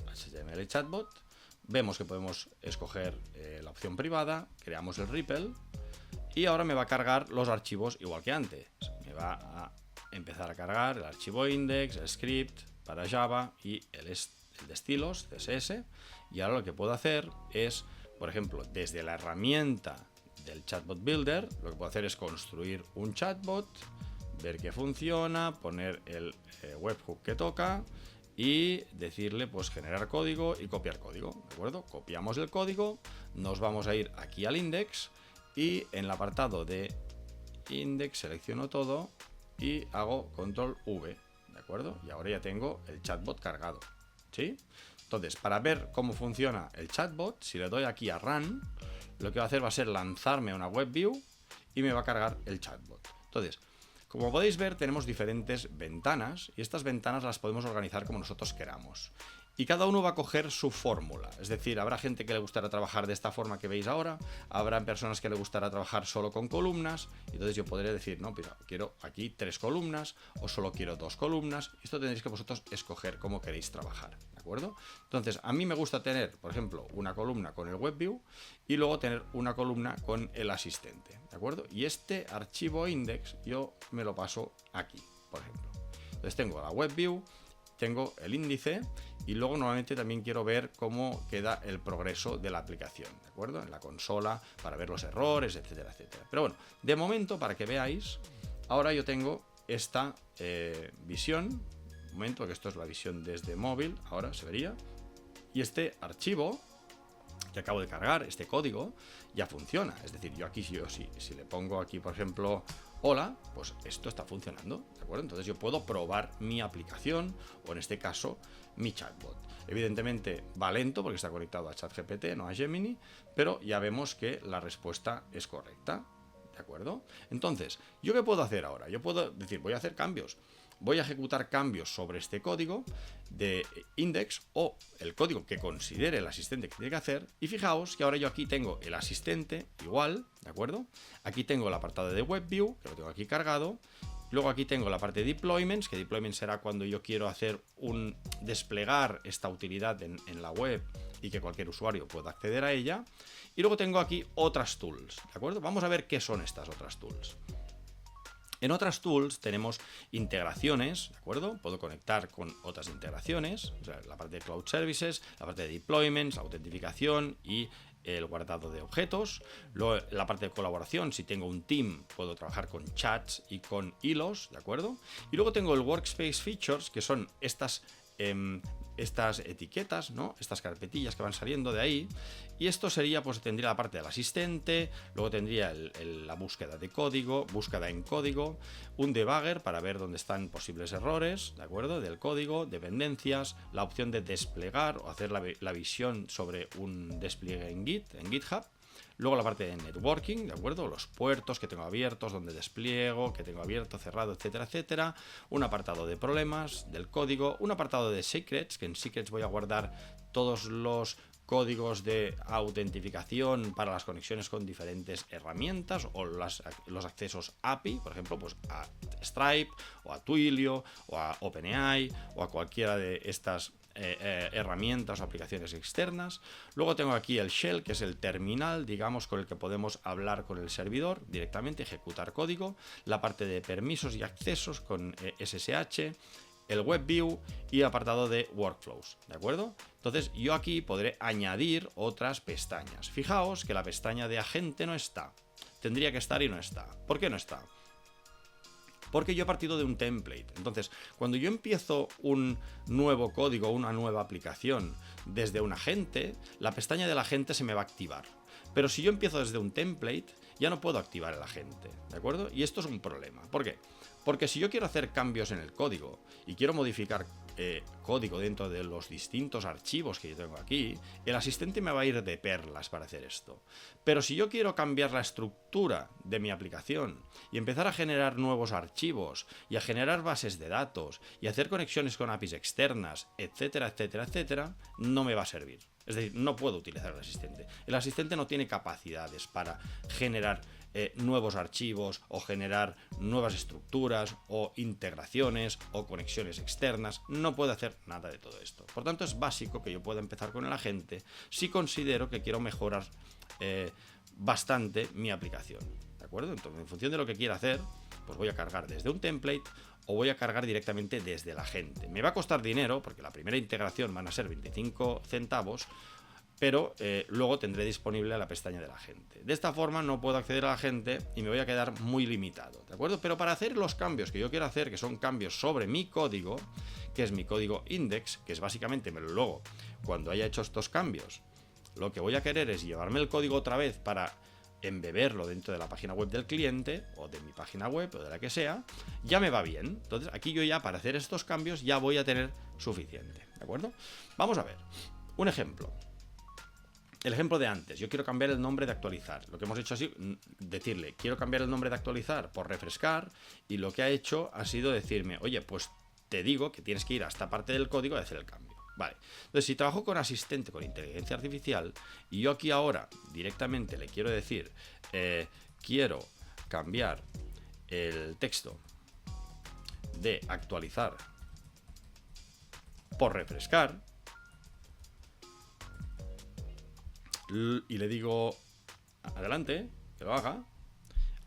[SPEAKER 1] HTML chatbot. Vemos que podemos escoger la opción privada, creamos el Ripple, y ahora me va a cargar los archivos igual que antes. Me va a empezar a cargar el archivo index, el script para Java y el de estilos, CSS. Y ahora lo que puedo hacer es, por ejemplo, desde la herramienta del Chatbot Builder, lo que puedo hacer es construir un chatbot, ver que funciona, poner el webhook que toca y decirle pues generar código y copiar código, ¿de acuerdo? Copiamos el código, nos vamos a ir aquí al index, y en el apartado de index selecciono todo y hago control V, ¿de acuerdo? Y ahora ya tengo el chatbot cargado, ¿sí? Entonces, para ver cómo funciona el chatbot, si le doy aquí a Run, lo que va a hacer va a ser lanzarme a una web view y me va a cargar el chatbot. Entonces, como podéis ver, tenemos diferentes ventanas, y estas ventanas las podemos organizar como nosotros queramos. Y cada uno va a coger su fórmula. Es decir, habrá gente que le gustará trabajar de esta forma que veis ahora, habrá personas que le gustará trabajar solo con columnas, y entonces yo podré decir, no, pero quiero aquí 3 columnas, o solo quiero 2 columnas. Esto tendréis que vosotros escoger cómo queréis trabajar, ¿de acuerdo? Entonces, a mí me gusta tener, por ejemplo, una columna con el WebView y luego tener una columna con el asistente, ¿de acuerdo? Y este archivo index yo me lo paso aquí, por ejemplo. Entonces tengo la WebView, tengo el índice, y luego normalmente también quiero ver cómo queda el progreso de la aplicación, ¿de acuerdo? En la consola, para ver los errores, etcétera, etcétera. Pero bueno, de momento, para que veáis, ahora yo tengo esta visión. Un momento, que esto es la visión desde móvil, ahora se vería. Y este archivo que acabo de cargar, este código, ya funciona. Es decir, yo aquí, si le pongo aquí, por ejemplo, hola, pues esto está funcionando, ¿de acuerdo? Entonces yo puedo probar mi aplicación, o en este caso, mi chatbot. Evidentemente va lento porque está conectado a ChatGPT, no a Gemini, pero ya vemos que la respuesta es correcta, ¿de acuerdo? Entonces, ¿yo qué puedo hacer ahora? Yo puedo decir, voy a hacer cambios. Voy a ejecutar cambios sobre este código de index o el código que considere el asistente que tiene que hacer. Y fijaos que ahora yo aquí tengo el asistente igual, ¿de acuerdo? Aquí tengo el apartado de WebView, que lo tengo aquí cargado. Luego aquí tengo la parte de deployments, que deployments será cuando yo quiero hacer desplegar esta utilidad en la web y que cualquier usuario pueda acceder a ella. Y luego tengo aquí otras tools, ¿de acuerdo? Vamos a ver qué son estas otras tools. En otras tools tenemos integraciones, ¿de acuerdo? Puedo conectar con otras integraciones, o sea, la parte de Cloud Services, la parte de deployments, la autentificación y el guardado de objetos. Luego, la parte de colaboración, si tengo un team, puedo trabajar con chats y con hilos, ¿de acuerdo? Y luego tengo el Workspace Features, que son estas etiquetas, ¿no? Estas carpetillas que van saliendo de ahí. Y esto sería, pues tendría la parte del asistente, luego tendría la búsqueda de código, búsqueda en código, un debugger para ver dónde están posibles errores, ¿de acuerdo? Del código, dependencias, la opción de desplegar o hacer la visión sobre un despliegue en GitHub. Luego la parte de networking, ¿de acuerdo? Los puertos que tengo abiertos, donde despliego, que tengo abierto, cerrado, etcétera, etcétera. Un apartado de problemas, del código. Un apartado de secrets, que en secrets voy a guardar todos los códigos de autentificación para las conexiones con diferentes herramientas o los accesos API, por ejemplo, pues a Stripe o a Twilio o a OpenAI o a cualquiera de estas herramientas o aplicaciones externas. Luego tengo aquí el shell, que es el terminal, digamos, con el que podemos hablar con el servidor directamente, ejecutar código, la parte de permisos y accesos con SSH, el WebView y apartado de workflows, ¿de acuerdo? Entonces yo aquí podré añadir otras pestañas. Fijaos que la pestaña de agente no está. Tendría que estar y no está. ¿Por qué no está? Porque yo he partido de un template. Entonces, cuando yo empiezo un nuevo código, una nueva aplicación desde un agente, la pestaña del agente se me va a activar. Pero si yo empiezo desde un template, ya no puedo activar el agente, ¿de acuerdo? Y esto es un problema. ¿Por qué? Porque si yo quiero hacer cambios en el código y quiero modificar código dentro de los distintos archivos que yo tengo aquí, el asistente me va a ir de perlas para hacer esto. Pero si yo quiero cambiar la estructura de mi aplicación y empezar a generar nuevos archivos y a generar bases de datos y hacer conexiones con APIs externas, etcétera, etcétera, etcétera, no me va a servir. Es decir, no puedo utilizar el asistente. El asistente no tiene capacidades para generar nuevos archivos o generar nuevas estructuras o integraciones o conexiones externas. No puede hacer nada de todo esto. Por tanto, es básico que yo pueda empezar con el agente si considero que quiero mejorar bastante mi aplicación, ¿de acuerdo? Entonces, en función de lo que quiera hacer, pues voy a cargar desde un template o voy a cargar directamente desde el agente. Me va a costar dinero porque la primera integración van a ser 25 centavos, pero luego tendré disponible la pestaña del agente. De esta forma no puedo acceder al agente y me voy a quedar muy limitado, ¿de acuerdo? Pero para hacer los cambios que yo quiero hacer, que son cambios sobre mi código, que es mi código index, que es básicamente luego, cuando haya hecho estos cambios, lo que voy a querer es llevarme el código otra vez para embeberlo dentro de la página web del cliente o de mi página web o de la que sea, ya me va bien. Entonces aquí yo ya para hacer estos cambios ya voy a tener suficiente, ¿de acuerdo? Vamos a ver un ejemplo. El ejemplo de antes, yo quiero cambiar el nombre de actualizar. Lo que hemos hecho así, decirle, quiero cambiar el nombre de actualizar por refrescar, y lo que ha hecho ha sido decirme, oye, pues te digo que tienes que ir a esta parte del código y hacer el cambio. Vale, entonces si trabajo con asistente, con inteligencia artificial, y yo aquí ahora directamente le quiero decir, quiero cambiar el texto de actualizar por refrescar, y le digo adelante, que lo haga,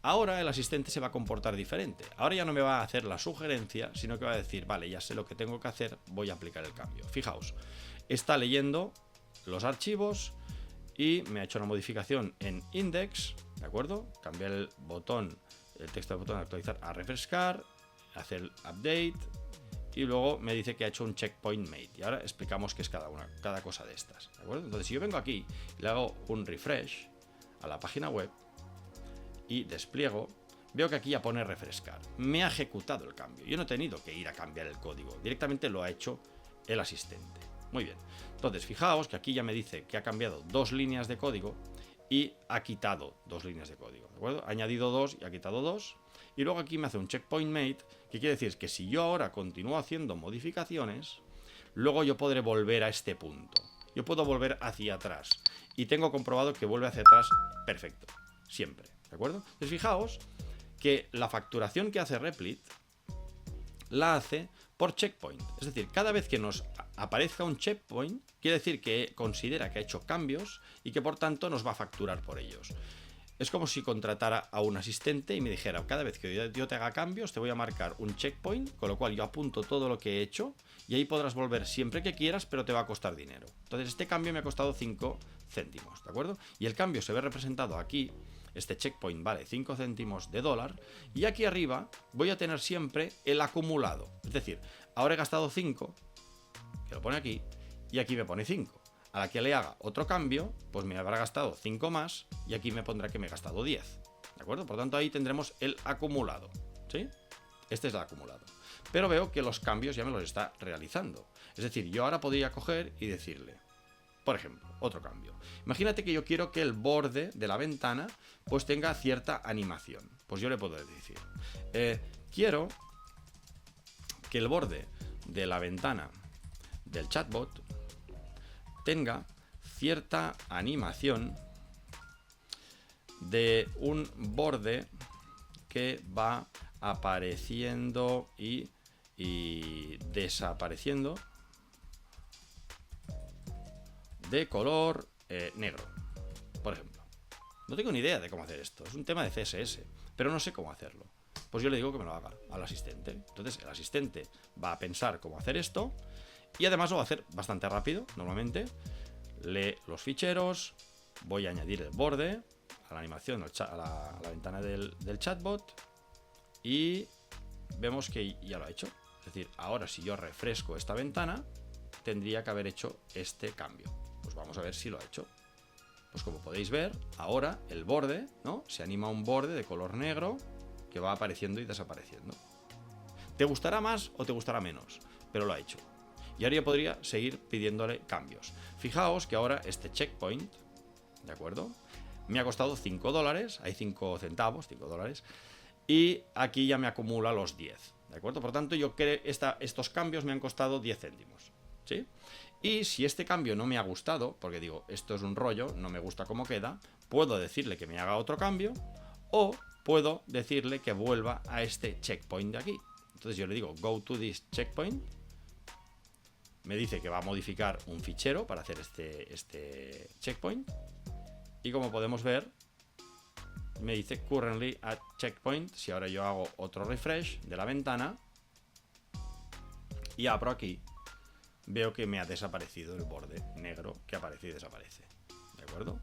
[SPEAKER 1] ahora el asistente se va a comportar diferente. Ahora ya no me va a hacer la sugerencia, sino que va a decir, vale, ya sé lo que tengo que hacer, voy a aplicar el cambio. Fijaos, está leyendo los archivos y me ha hecho una modificación en index, ¿de acuerdo? Cambiar el botón, el texto del botón de actualizar a refrescar, hacer el update y luego me dice que ha hecho un checkpoint made. Y ahora explicamos qué es cada cosa de estas, ¿de acuerdo? Entonces, si yo vengo aquí y le hago un refresh a la página web y despliego, veo que aquí ya pone refrescar. Me ha ejecutado el cambio. Yo no he tenido que ir a cambiar el código. Directamente lo ha hecho el asistente. Muy bien. Entonces, fijaos que aquí ya me dice que ha cambiado 2 líneas de código y ha quitado 2 líneas de código, ¿de acuerdo? Ha añadido 2 y ha quitado 2. Y luego aquí me hace un checkpoint made, que quiere decir que si yo ahora continúo haciendo modificaciones, luego yo podré volver a este punto. Yo puedo volver hacia atrás. Y tengo comprobado que vuelve hacia atrás perfecto. Siempre, ¿de acuerdo? Entonces, fijaos que la facturación que hace Replit la hace por checkpoint. Es decir, cada vez que nos aparezca un checkpoint, quiere decir que considera que ha hecho cambios y que por tanto nos va a facturar por ellos. Es como si contratara a un asistente y me dijera, cada vez que yo te haga cambios, te voy a marcar un checkpoint, con lo cual yo apunto todo lo que he hecho y ahí podrás volver siempre que quieras, pero te va a costar dinero. Entonces, este cambio me ha costado 5 céntimos, ¿de acuerdo? Y el cambio se ve representado aquí. Este checkpoint vale 5 céntimos de dólar y aquí arriba voy a tener siempre el acumulado. Es decir, ahora he gastado 5, que lo pone aquí, y aquí me pone 5. A la que le haga otro cambio, pues me habrá gastado 5 más y aquí me pondrá que me he gastado 10. ¿De acuerdo? Por tanto, ahí tendremos el acumulado. ¿Sí? Este es el acumulado. Pero veo que los cambios ya me los está realizando. Es decir, yo ahora podría coger y decirle, por ejemplo, otro cambio. Imagínate que yo quiero que el borde de la ventana pues tenga cierta animación. Pues yo le puedo decir, quiero que el borde de la ventana del chatbot tenga cierta animación de un borde que va apareciendo y desapareciendo de color negro, por ejemplo. No tengo ni idea de cómo hacer esto. Es un tema de CSS, pero no sé cómo hacerlo. Pues yo le digo que me lo haga al asistente. Entonces el asistente va a pensar cómo hacer esto y además lo va a hacer bastante rápido. Normalmente lee los ficheros, voy a añadir el borde a la animación, a la ventana del chatbot y vemos que ya lo ha hecho. Es decir, ahora si yo refresco esta ventana, tendría que haber hecho este cambio. Pues vamos a ver si lo ha hecho. Pues como podéis ver, ahora el borde, ¿no? Se anima un borde de color negro que va apareciendo y desapareciendo. ¿Te gustará más o te gustará menos? Pero lo ha hecho. Y ahora yo podría seguir pidiéndole cambios. Fijaos que ahora este checkpoint, ¿de acuerdo? Me ha costado 5 dólares, hay 5 centavos, 5 dólares, y aquí ya me acumula los 10, ¿de acuerdo? Por tanto, yo creo que estos cambios me han costado 10 céntimos, ¿sí? Y si este cambio no me ha gustado, porque digo, esto es un rollo, no me gusta cómo queda, puedo decirle que me haga otro cambio o puedo decirle que vuelva a este checkpoint de aquí. Entonces yo le digo, go to this checkpoint. Me dice que va a modificar un fichero para hacer este checkpoint. Y como podemos ver, me dice currently at checkpoint. Si ahora yo hago otro refresh de la ventana y abro aquí, veo que me ha desaparecido el borde negro que aparece y desaparece. ¿De acuerdo?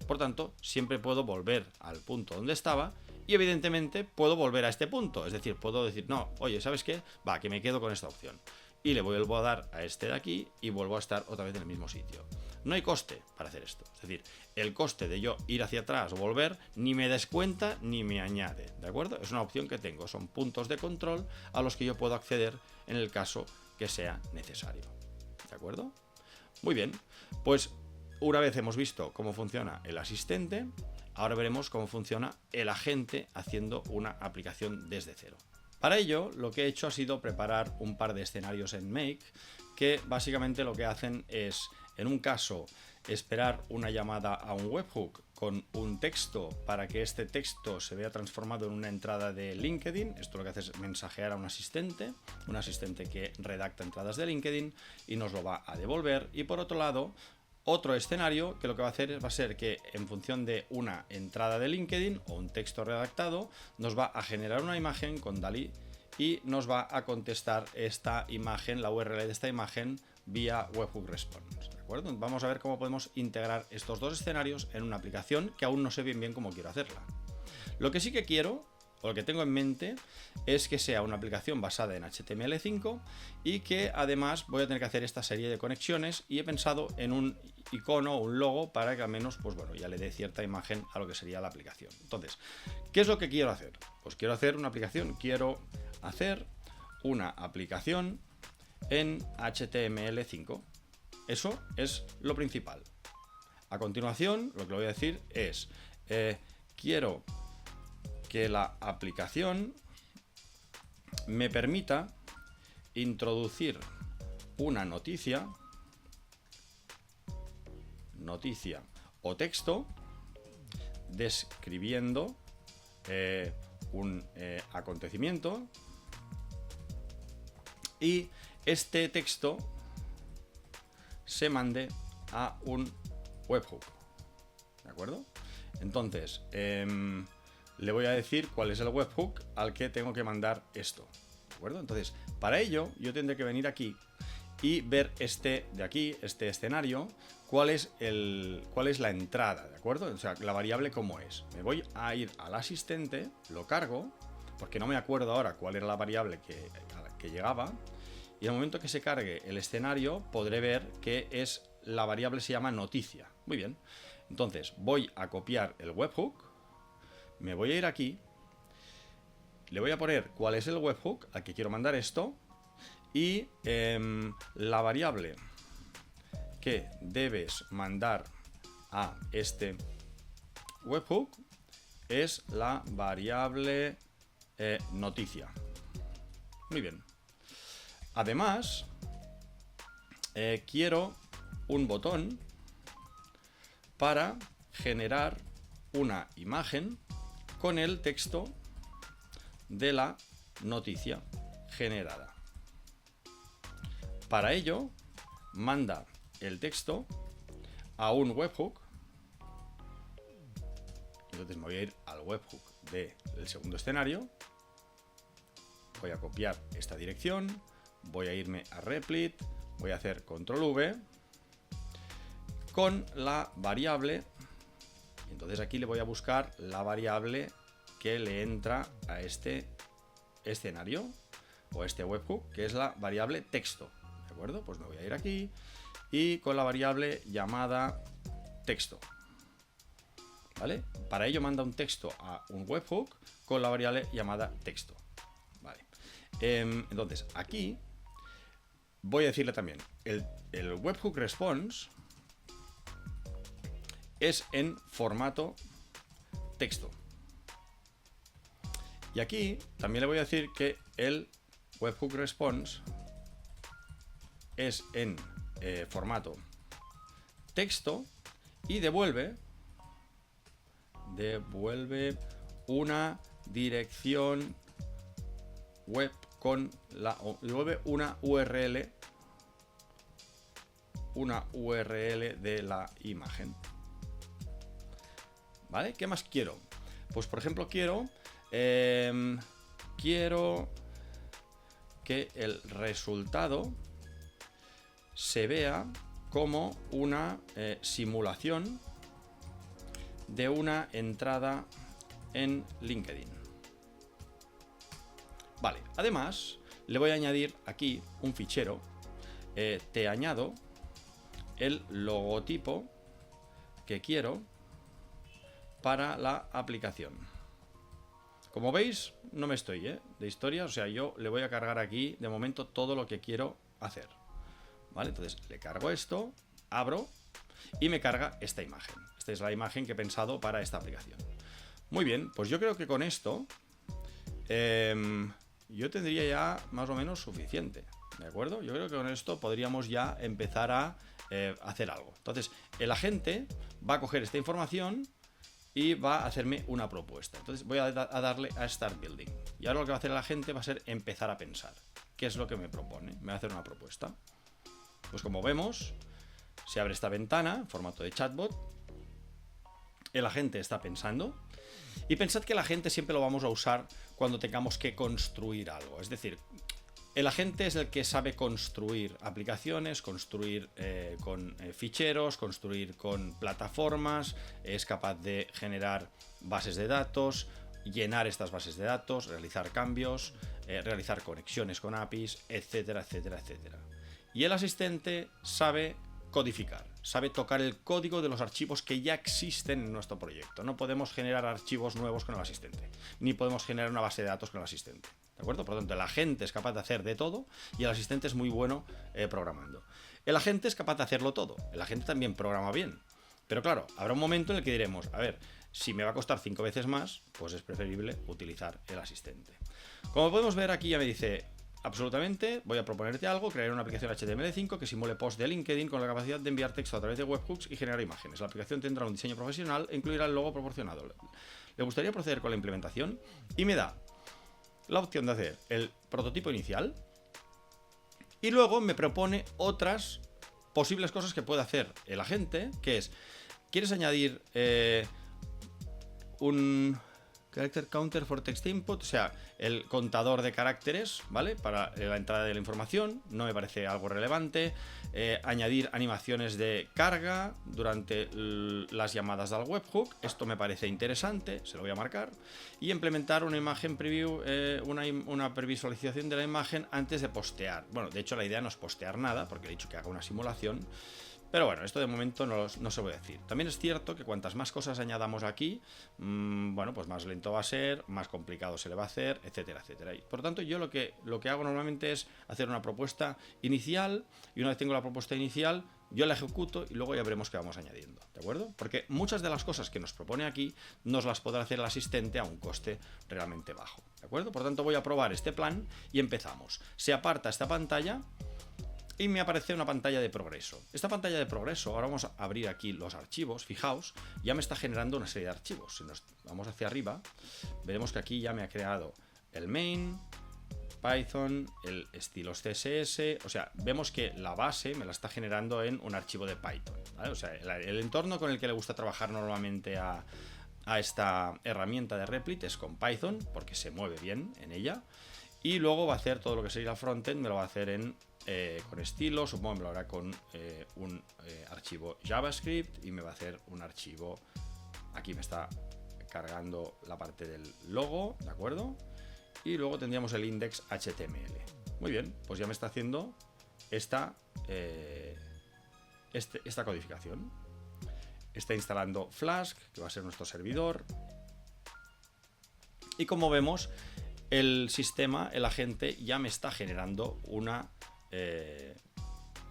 [SPEAKER 1] Por tanto, siempre puedo volver al punto donde estaba y evidentemente puedo volver a este punto. Es decir, puedo decir, no, oye, ¿sabes qué? Va, que me quedo con esta opción. Y le vuelvo a dar a este de aquí y vuelvo a estar otra vez en el mismo sitio. No hay coste para hacer esto. Es decir, el coste de yo ir hacia atrás o volver ni me descuenta ni me añade. ¿De acuerdo? Es una opción que tengo. Son puntos de control a los que yo puedo acceder en el caso que sea necesario. ¿De acuerdo? Muy bien. Pues una vez hemos visto cómo funciona el asistente, ahora veremos cómo funciona el agente haciendo una aplicación desde cero. Para ello, lo que he hecho ha sido preparar un par de escenarios en Make que básicamente lo que hacen es, en un caso, esperar una llamada a un webhook con un texto para que este texto se vea transformado en una entrada de LinkedIn. Esto lo que hace es mensajear a un asistente que redacta entradas de LinkedIn y nos lo va a devolver. Y por otro lado, otro escenario que lo que va a hacer va a ser que en función de una entrada de LinkedIn o un texto redactado, nos va a generar una imagen con DALL-E y nos va a contestar esta imagen, la URL de esta imagen, vía Webhook Response. ¿De acuerdo? Vamos a ver cómo podemos integrar estos dos escenarios en una aplicación que aún no sé bien cómo quiero hacerla. Lo que sí que quiero, o lo que tengo en mente es que sea una aplicación basada en HTML5 y que además voy a tener que hacer esta serie de conexiones, y he pensado en un icono, un logo, para que al menos, pues bueno, ya le dé cierta imagen a lo que sería la aplicación. Entonces, ¿qué es lo que quiero hacer? Pues quiero hacer una aplicación en HTML5. Eso es lo principal. A continuación, lo que le voy a decir es, quiero que la aplicación me permita introducir una noticia o texto describiendo un acontecimiento, y este texto se mande a un webhook. ¿De acuerdo? Entonces, le voy a decir cuál es el webhook al que tengo que mandar esto. ¿De acuerdo? Entonces, para ello, yo tendré que venir aquí y ver este escenario, cuál es la entrada, ¿de acuerdo? O sea, la variable cómo es. Me voy a ir al asistente, lo cargo, porque no me acuerdo ahora cuál era la variable que llegaba, y en el momento que se cargue el escenario podré ver que la variable se llama noticia. Muy bien. Entonces, voy a copiar el webhook, me voy a ir aquí, le voy a poner cuál es el webhook al que quiero mandar esto, y la variable que debes mandar a este webhook es la variable noticia. Muy bien. Además, quiero un botón para generar una imagen con el texto de la noticia generada. Para ello, manda el texto a un webhook. Entonces me voy a ir al webhook del segundo escenario. Voy a copiar esta dirección. Voy a irme a Replit. Voy a hacer control V con la variable. Entonces aquí le voy a buscar la variable que le entra a este escenario o este webhook, que es la variable texto. ¿De acuerdo? Pues me voy a ir aquí y con la variable llamada texto. ¿Vale? Para ello manda un texto a un webhook con la variable llamada texto. ¿Vale? Entonces aquí voy a decirle también, el webhook response es en formato texto. Y aquí también le voy a decir que el webhook response es en formato texto y devuelve una dirección web con devuelve una URL de la imagen. ¿Vale? ¿Qué más quiero? Pues por ejemplo quiero que el resultado se vea como una simulación de una entrada en LinkedIn. Vale, además le voy a añadir aquí un fichero. Te añado el logotipo que quiero para la aplicación. Como veis, no me estoy de historia, o sea, yo le voy a cargar aquí de momento todo lo que quiero hacer. ¿Vale? Entonces le cargo esto, abro y me carga esta imagen. Esta es la imagen que he pensado para esta aplicación. Muy bien, pues yo creo que con esto yo tendría ya más o menos suficiente. ¿De acuerdo? Yo creo que con esto podríamos ya empezar a hacer algo. Entonces, el agente va a coger esta información y va a hacerme una propuesta. Entonces voy a darle a Start Building. Y ahora lo que va a hacer el agente va a ser empezar a pensar. ¿Qué es lo que me propone? Me va a hacer una propuesta. Pues como vemos, se abre esta ventana en formato de chatbot. El agente está pensando. Y pensad que el agente siempre lo vamos a usar cuando tengamos que construir algo. Es decir, el agente es el que sabe construir aplicaciones, construir con ficheros, construir con plataformas, es capaz de generar bases de datos llenar estas bases de datos, realizar cambios, realizar conexiones con APIs, etcétera, etcétera, etcétera. Y el asistente sabe codificar, sabe tocar el código de los archivos que ya existen en nuestro proyecto. No podemos generar archivos nuevos con el asistente, ni podemos generar una base de datos con el asistente. ¿De acuerdo? Por lo tanto, el agente es capaz de hacer de todo y el asistente es muy bueno programando. El agente es capaz de hacerlo todo. El agente también programa bien. Pero claro, habrá un momento en el que diremos, a ver, si me va a costar 5 veces más, pues es preferible utilizar el asistente. Como podemos ver aquí ya me dice, absolutamente, voy a proponerte algo, crear una aplicación HTML5 que simule posts de LinkedIn con la capacidad de enviar texto a través de webhooks y generar imágenes. La aplicación tendrá un diseño profesional e incluirá el logo proporcionado. ¿Le gustaría proceder con la implementación? Y me da la opción de hacer el prototipo inicial y luego me propone otras posibles cosas que puede hacer el agente, que es, ¿quieres añadir un character counter for text input? O sea, el contador de caracteres, ¿vale? Para la entrada de la información, no me parece algo relevante. Añadir animaciones de carga durante las llamadas al webhook, esto me parece interesante, se lo voy a marcar. Y implementar una imagen preview, una previsualización de la imagen antes de postear. Bueno, de hecho la idea no es postear nada, porque he dicho que haga una simulación. Pero bueno, esto de momento no se voy a decir. También es cierto que cuantas más cosas añadamos aquí, bueno, pues más lento va a ser, más complicado se le va a hacer, etcétera, etcétera. Y por lo tanto, yo lo que hago normalmente es hacer una propuesta inicial, y una vez tengo la propuesta inicial, yo la ejecuto y luego ya veremos qué vamos añadiendo, ¿de acuerdo? Porque muchas de las cosas que nos propone aquí nos las podrá hacer el asistente a un coste realmente bajo, ¿de acuerdo? Por lo tanto, voy a probar este plan y empezamos. Se aparta esta pantalla y me aparece una pantalla de progreso. Esta pantalla de progreso, ahora vamos a abrir aquí los archivos, fijaos, ya me está generando una serie de archivos. Si nos vamos hacia arriba, veremos que aquí ya me ha creado el main, Python, el estilos CSS, o sea, vemos que la base me la está generando en un archivo de Python, ¿vale? O sea, el entorno con el que le gusta trabajar normalmente a esta herramienta de Replit es con Python, porque se mueve bien en ella, y luego va a hacer todo lo que sería el frontend, me lo va a hacer con estilos, supongo que me lo hará con un archivo JavaScript y me va a hacer un archivo, aquí me está cargando la parte del logo, ¿de acuerdo? Y luego tendríamos el index HTML. Muy bien, pues ya me está haciendo esta codificación. Está instalando Flask, que va a ser nuestro servidor. Y como vemos, el sistema, el agente, ya me está generando una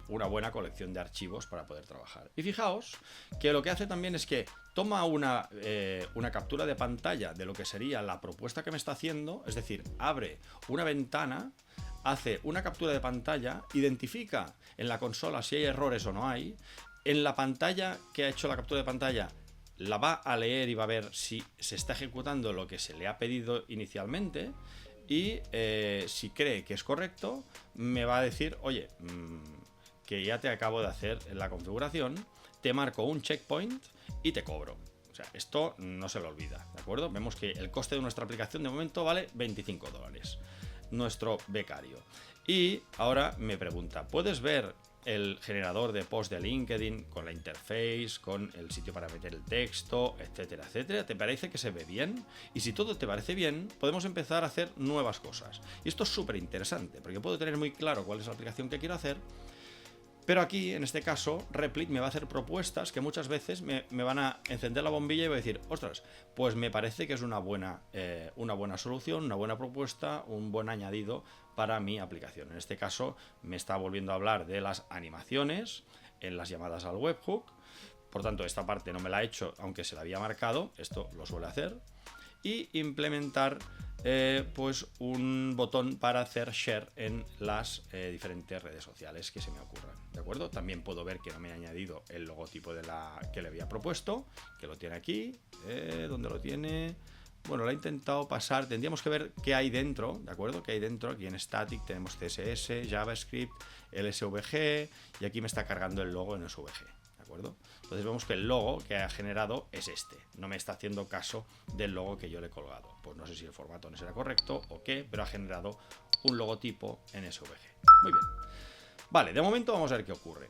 [SPEAKER 1] buena colección de archivos para poder trabajar. Y fijaos que lo que hace también es que toma una captura de pantalla de lo que sería la propuesta que me está haciendo, es decir, abre una ventana, hace una captura de pantalla, identifica en la consola si hay errores o no hay, en la pantalla que ha hecho la captura de pantalla la va a leer y va a ver si se está ejecutando lo que se le ha pedido inicialmente. Y si cree que es correcto, me va a decir, oye, que ya te acabo de hacer la configuración, te marco un checkpoint y te cobro. O sea, esto no se lo olvida, ¿de acuerdo? Vemos que el coste de nuestra aplicación de momento vale $25, nuestro becario. Y ahora me pregunta, ¿puedes ver el generador de post de LinkedIn con la interface, con el sitio para meter el texto, etcétera, etcétera? ¿Te parece que se ve bien? Y si todo te parece bien, podemos empezar a hacer nuevas cosas. Y esto es súper interesante, porque puedo tener muy claro cuál es la aplicación que quiero hacer, pero aquí, en este caso, Replit me va a hacer propuestas que muchas veces me van a encender la bombilla y voy a decir, ostras, pues me parece que es una buena solución, una buena propuesta, un buen añadido para mi aplicación. En este caso, me está volviendo a hablar de las animaciones en las llamadas al webhook. Por tanto, esta parte no me la ha hecho, aunque se la había marcado, esto lo suele hacer. Y implementar pues un botón para hacer share en las diferentes redes sociales que se me ocurran, ¿de acuerdo? También puedo ver que no me ha añadido el logotipo que le había propuesto, que lo tiene aquí. ¿Dónde lo tiene? Bueno, lo he intentado pasar, tendríamos que ver qué hay dentro, ¿de acuerdo? ¿Qué hay dentro? Aquí en Static tenemos CSS, JavaScript, el SVG, y aquí me está cargando el logo en SVG, ¿de acuerdo? Entonces vemos que el logo que ha generado es este, no me está haciendo caso del logo que yo le he colgado. Pues no sé si el formato no será correcto o qué, pero ha generado un logotipo en SVG. Muy bien. Vale, de momento vamos a ver qué ocurre.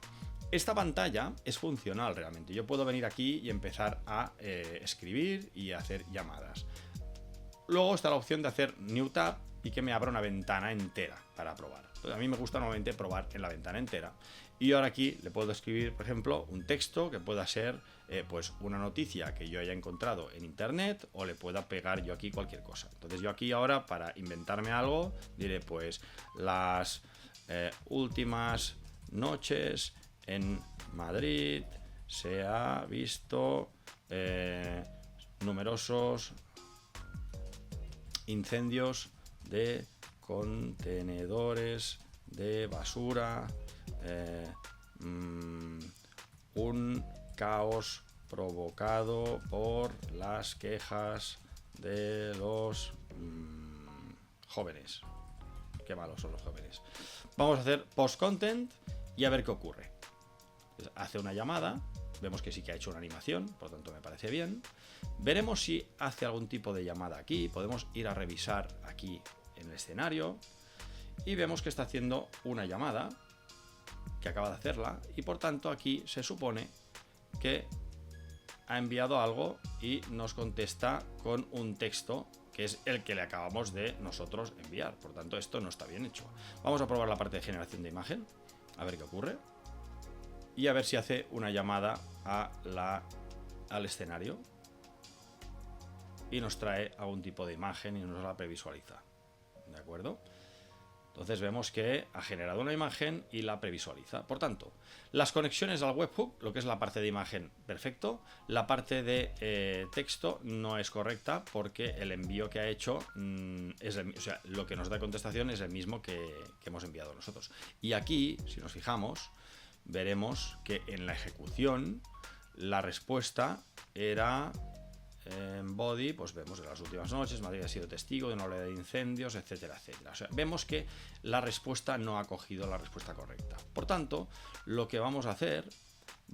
[SPEAKER 1] Esta pantalla es funcional realmente. Yo puedo venir aquí y empezar a escribir y hacer llamadas. luego está la opción de hacer New Tab y que me abra una ventana entera para probar. Entonces, a mí me gusta normalmente probar en la ventana entera. Y ahora aquí le puedo escribir, por ejemplo, un texto que pueda ser pues una noticia que yo haya encontrado en internet, o le pueda pegar yo aquí cualquier cosa. Entonces yo aquí ahora, para inventarme algo, diré pues las últimas noches en Madrid se ha visto numerosos incendios de contenedores de basura, un caos provocado por las quejas de los jóvenes. Qué malos son los jóvenes. Vamos a hacer post content y a ver qué ocurre. Hace una llamada, vemos que sí que ha hecho una animación, por lo tanto me parece bien. Veremos si hace algún tipo de llamada aquí. Podemos ir a revisar aquí en el escenario y vemos que está haciendo una llamada, que acaba de hacerla, y por tanto aquí se supone que ha enviado algo y nos contesta con un texto que es el que le acabamos de nosotros enviar. Por tanto, esto no está bien hecho. Vamos a probar la parte de generación de imagen, a ver qué ocurre, y a ver si hace una llamada al escenario y nos trae algún tipo de imagen y nos la previsualiza. ¿De acuerdo? Entonces vemos que ha generado una imagen y la previsualiza. Por tanto, las conexiones al webhook, lo que es la parte de imagen, perfecto. La parte de texto no es correcta porque el envío que ha hecho lo que nos da contestación es el mismo que hemos enviado nosotros. Y aquí, si nos fijamos, veremos que en la ejecución la respuesta era en body, pues vemos que en las últimas noches Madrid ha sido testigo de una oleada de incendios, etcétera, etcétera. O sea, vemos que la respuesta no ha cogido la respuesta correcta. Por tanto, lo que vamos a hacer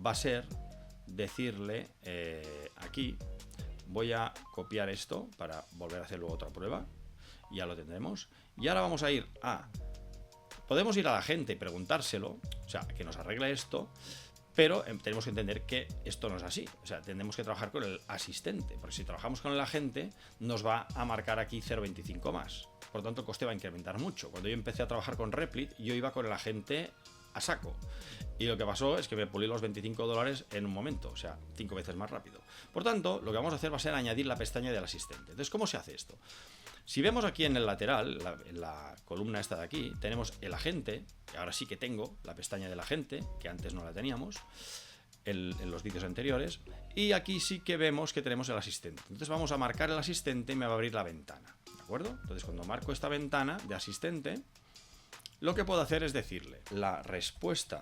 [SPEAKER 1] va a ser decirle aquí, voy a copiar esto para volver a hacer luego otra prueba, ya lo tendremos. Y ahora vamos a ir podemos ir a la gente y preguntárselo, o sea, que nos arregle esto. Pero tenemos que entender que esto no es así. O sea, tenemos que trabajar con el asistente. Porque si trabajamos con el agente, nos va a marcar aquí 0,25 más. Por lo tanto, el coste va a incrementar mucho. Cuando yo empecé a trabajar con Replit, yo iba con el agente a saco. Y lo que pasó es que me pulí los $25 en un momento. O sea, 5 veces más rápido. Por tanto, lo que vamos a hacer va a ser añadir la pestaña del asistente. Entonces, ¿cómo se hace esto? Si vemos aquí en el lateral, en la columna esta de aquí, tenemos el agente, que ahora sí que tengo la pestaña del agente, que antes no la teníamos en los vídeos anteriores, y aquí sí que vemos que tenemos el asistente. Entonces vamos a marcar el asistente y me va a abrir la ventana, ¿de acuerdo? Entonces cuando marco esta ventana de asistente, lo que puedo hacer es decirle la respuesta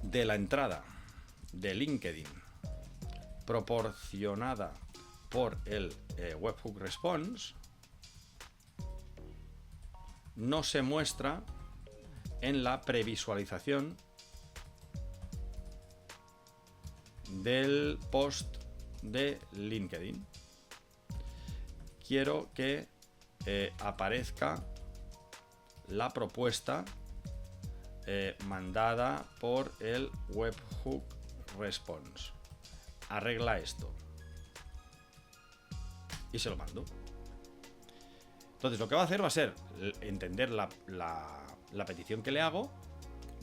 [SPEAKER 1] de la entrada de LinkedIn proporcionada por el webhook response no se muestra en la previsualización del post de LinkedIn. Quiero que aparezca la propuesta mandada por el webhook response. Arregla esto. Y se lo mando. Entonces lo que va a hacer va a ser entender la petición que le hago,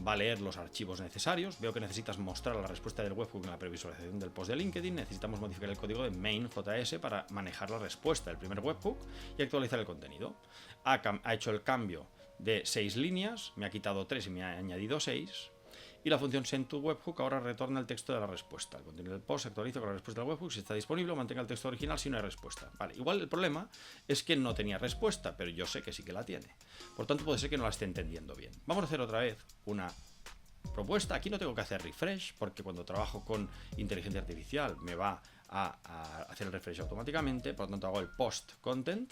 [SPEAKER 1] va a leer los archivos necesarios. Veo que necesitas mostrar la respuesta del webhook en la previsualización del post de LinkedIn. Necesitamos modificar el código de main.js para manejar la respuesta del primer webhook y actualizar el contenido. Ha hecho el cambio de 6 líneas, me ha quitado 3 y me ha añadido 6. Y la función send_to_webhook ahora retorna el texto de la respuesta. El contenido del post se actualiza con la respuesta del webhook. Si está disponible, mantenga el texto original si no hay respuesta. Vale, igual el problema es que no tenía respuesta, pero yo sé que sí que la tiene. Por tanto, puede ser que no la esté entendiendo bien. Vamos a hacer otra vez una propuesta. Aquí no tengo que hacer refresh, porque cuando trabajo con inteligencia artificial me va a hacer el refresh automáticamente. Por lo tanto, hago el post content.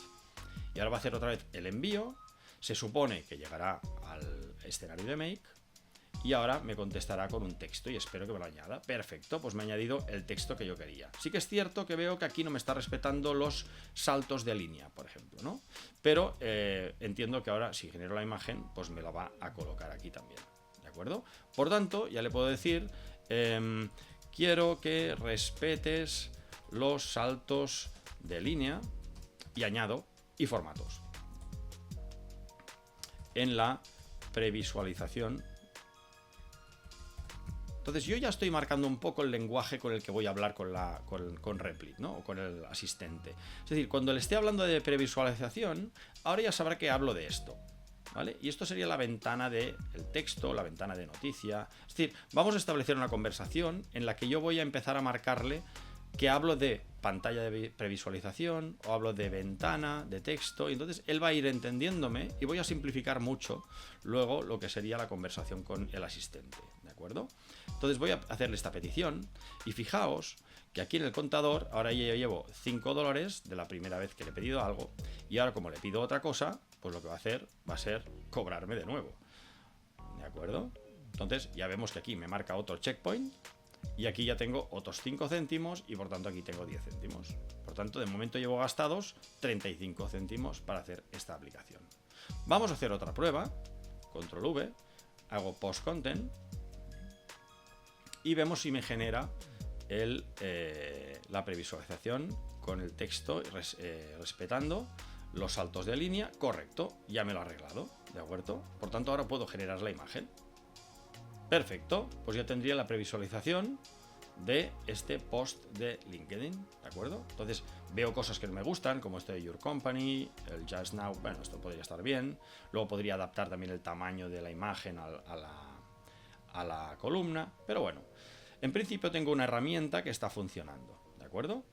[SPEAKER 1] Y ahora va a hacer otra vez el envío. Se supone que llegará al escenario de Make. Y ahora me contestará con un texto y espero que me lo añada. Perfecto, pues me ha añadido el texto que yo quería. Sí que es cierto que veo que aquí no me está respetando los saltos de línea, por ejemplo, ¿no? Pero entiendo que ahora, si genero la imagen, pues me la va a colocar aquí también, ¿de acuerdo? Por tanto, ya le puedo decir, quiero que respetes los saltos de línea y añado y formatos. En la previsualización. Entonces yo ya estoy marcando un poco el lenguaje con el que voy a hablar con Replit, ¿no? O con el asistente. Es decir, cuando le esté hablando de previsualización, ahora ya sabrá que hablo de esto, ¿vale? Y esto sería la ventana del texto, la ventana de noticia. Es decir, vamos a establecer una conversación en la que yo voy a empezar a marcarle que hablo de pantalla de previsualización o hablo de ventana, de texto, y entonces él va a ir entendiéndome y voy a simplificar mucho luego lo que sería la conversación con el asistente, ¿de acuerdo? Entonces voy a hacerle esta petición y fijaos que aquí en el contador ahora ya llevo $5 de la primera vez que le he pedido algo y ahora como le pido otra cosa, pues lo que va a hacer va a ser cobrarme de nuevo, ¿de acuerdo? Entonces ya vemos que aquí me marca otro checkpoint y aquí ya tengo otros 5 céntimos y por tanto aquí tengo 10 céntimos. Por tanto, de momento llevo gastados 35 céntimos para hacer esta aplicación. Vamos a hacer otra prueba. Control V, hago post content y vemos si me genera la previsualización con el texto respetando los saltos de línea. Correcto, ya me lo ha arreglado, ¿de acuerdo? Por tanto, ahora puedo generar la imagen. Perfecto, pues ya tendría la previsualización de este post de LinkedIn, ¿de acuerdo? Entonces veo cosas que no me gustan, como este de Your Company, el Just Now, bueno, esto podría estar bien. Luego podría adaptar también el tamaño de la imagen a la columna, pero bueno, en principio tengo una herramienta que está funcionando, ¿de acuerdo?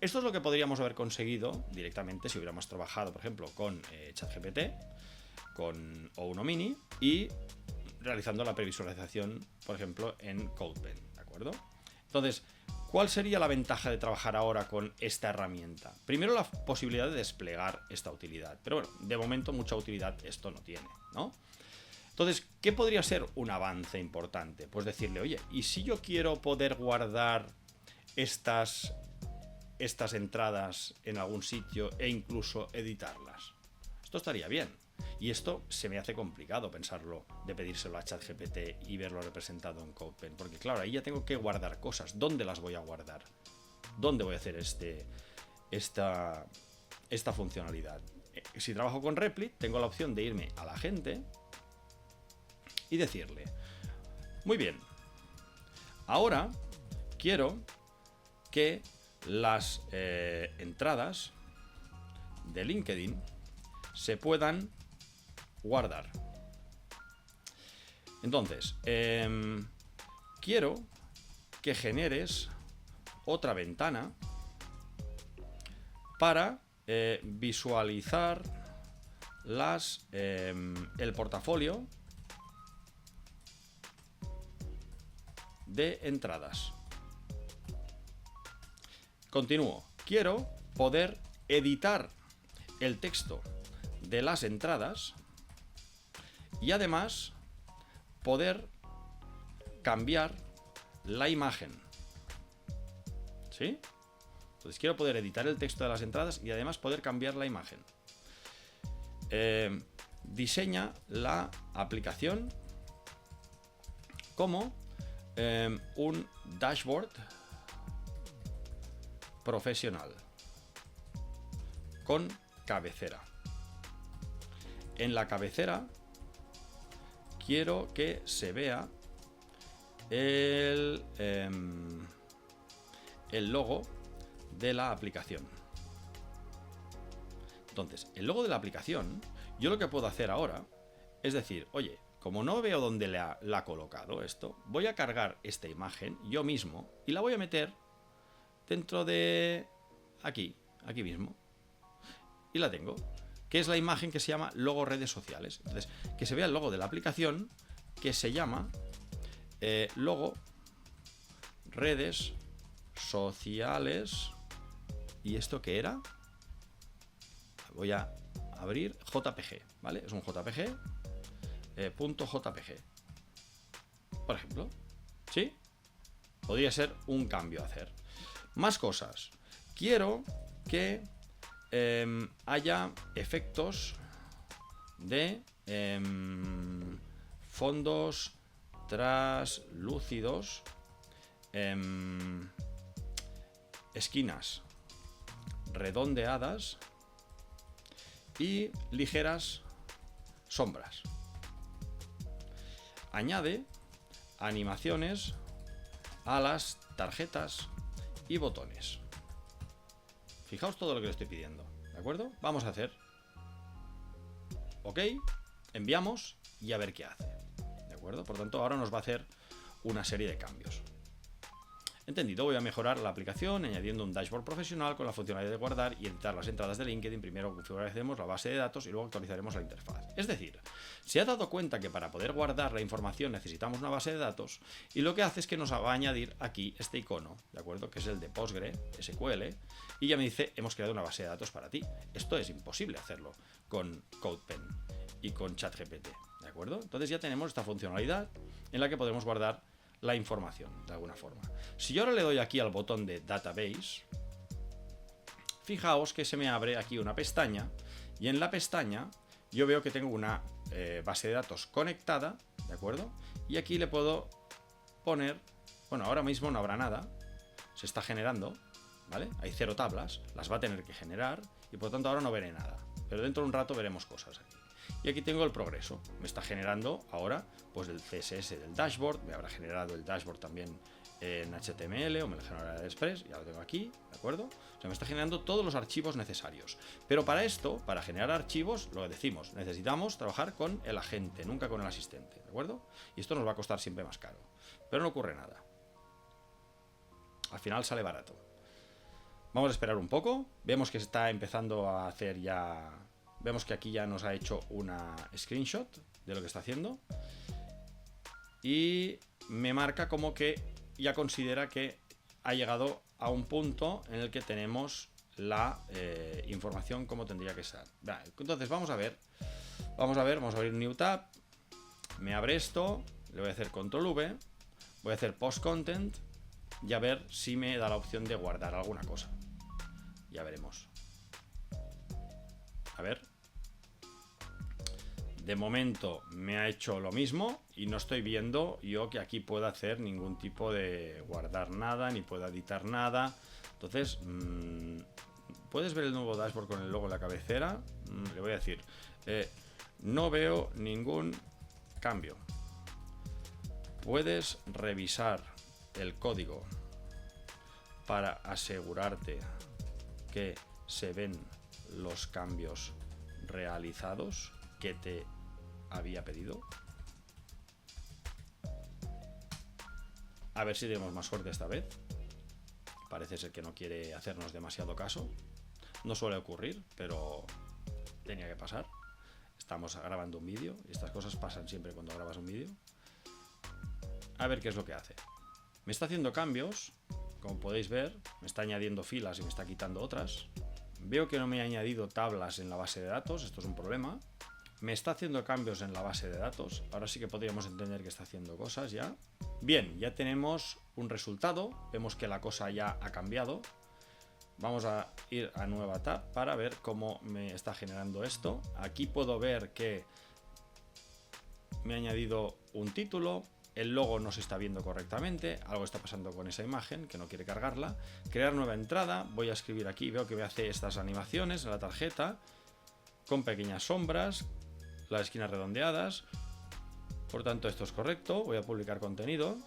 [SPEAKER 1] Esto es lo que podríamos haber conseguido directamente si hubiéramos trabajado, por ejemplo, con ChatGPT, con O1 Mini y realizando la previsualización, por ejemplo, en CodePen, ¿de acuerdo? Entonces, ¿cuál sería la ventaja de trabajar ahora con esta herramienta? Primero, la posibilidad de desplegar esta utilidad, pero bueno, de momento mucha utilidad esto no tiene, ¿no? Entonces, ¿qué podría ser un avance importante? Pues decirle, oye, ¿y si yo quiero poder guardar estas entradas en algún sitio e incluso editarlas? Esto estaría bien. Y esto se me hace complicado pensarlo, de pedírselo a ChatGPT y verlo representado en CodePen, porque claro, ahí ya tengo que guardar cosas. ¿Dónde las voy a guardar? ¿Dónde voy a hacer esta funcionalidad? Si trabajo con Replit, tengo la opción de irme a la gente y decirle, muy bien, ahora quiero que las entradas de LinkedIn se puedan guardar. Entonces, quiero que generes otra ventana para visualizar el portafolio de entradas. Continúo. Quiero poder editar el texto de las entradas y además poder cambiar la imagen. ¿Sí? Entonces quiero poder editar el texto de las entradas y además poder cambiar la imagen. Diseña la aplicación como un dashboard profesional con cabecera. En la cabecera quiero que se vea el logo de la aplicación. Entonces, el logo de la aplicación, yo lo que puedo hacer ahora es decir, oye, como no veo dónde la ha colocado esto, voy a cargar esta imagen yo mismo y la voy a meter dentro de aquí mismo. Y la tengo, que es la imagen que se llama logo redes sociales. Entonces, que se vea el logo de la aplicación que se llama logo redes sociales. ¿Y esto qué era? Voy a abrir JPG, ¿vale? Es un JPG, .jpg, por ejemplo. ¿Sí? Podría ser un cambio a hacer. Más cosas. Quiero que haya efectos de fondos traslúcidos, esquinas redondeadas y ligeras sombras. Añade animaciones a las tarjetas y botones. Fijaos todo lo que le estoy pidiendo, ¿de acuerdo? Vamos a hacer OK, enviamos y a ver qué hace, ¿de acuerdo? Por tanto, ahora nos va a hacer una serie de cambios. Entendido, voy a mejorar la aplicación añadiendo un dashboard profesional con la funcionalidad de guardar y editar las entradas de LinkedIn. Primero configuraremos la base de datos y luego actualizaremos la interfaz. Es decir, se ha dado cuenta que para poder guardar la información necesitamos una base de datos y lo que hace es que nos va a añadir aquí este icono, ¿de acuerdo? Que es el de PostgreSQL y ya me dice, hemos creado una base de datos para ti. Esto es imposible hacerlo con CodePen y con ChatGPT, ¿de acuerdo? Entonces ya tenemos esta funcionalidad en la que podemos guardar la información de alguna forma. Si yo ahora le doy aquí al botón de Database, fijaos que se me abre aquí una pestaña y en la pestaña yo veo que tengo una base de datos conectada, ¿de acuerdo? Y aquí le puedo poner, bueno, ahora mismo no habrá nada, se está generando, ¿vale? Hay 0 tablas, las va a tener que generar y por lo tanto ahora no veré nada, pero dentro de un rato veremos cosas aquí. Y aquí tengo el progreso, me está generando ahora pues el CSS del dashboard, me habrá generado el dashboard también en HTML o me lo generará en Express, ya lo tengo aquí, ¿de acuerdo? O sea, me está generando todos los archivos necesarios. Pero para esto, para generar archivos, lo que decimos, necesitamos trabajar con el agente, nunca con el asistente, ¿de acuerdo? Y esto nos va a costar siempre más caro, pero no ocurre nada. Al final sale barato. Vamos a esperar un poco, vemos que se está empezando a hacer ya... Vemos que aquí ya nos ha hecho una screenshot de lo que está haciendo y me marca como que ya considera que ha llegado a un punto en el que tenemos la información como tendría que ser. Entonces vamos a abrir un new tab, me abre esto, le voy a hacer control V, voy a hacer post content y a ver si me da la opción de guardar alguna cosa. Ya veremos. A ver. De momento me ha hecho lo mismo y no estoy viendo yo que aquí pueda hacer ningún tipo de guardar nada, ni pueda editar nada. Entonces, ¿puedes ver el nuevo dashboard con el logo en la cabecera? Le voy a decir, no veo ningún cambio. ¿Puedes revisar el código para asegurarte que se ven los cambios realizados que te había pedido? A ver si tenemos más suerte esta vez. Parece ser que no quiere hacernos demasiado caso. No suele ocurrir, pero tenía que pasar. Estamos grabando un vídeo y estas cosas pasan siempre cuando grabas un vídeo. A ver qué es lo que hace. Me está haciendo cambios, como podéis ver. Me está añadiendo filas y me está quitando otras. Veo que no me ha añadido tablas en la base de datos. Esto es un problema. Me está haciendo cambios en la base de datos. Ahora sí que podríamos entender que está haciendo cosas ya. Bien, ya tenemos un resultado. Vemos que la cosa ya ha cambiado. Vamos a ir a nueva tab para ver cómo me está generando esto. Aquí puedo ver que me ha añadido un título. El logo no se está viendo correctamente. Algo está pasando con esa imagen que no quiere cargarla. Crear nueva entrada. Voy a escribir aquí. Veo que me hace estas animaciones en la tarjeta con pequeñas sombras, las esquinas redondeadas. Por tanto, esto es correcto. Voy a publicar contenido.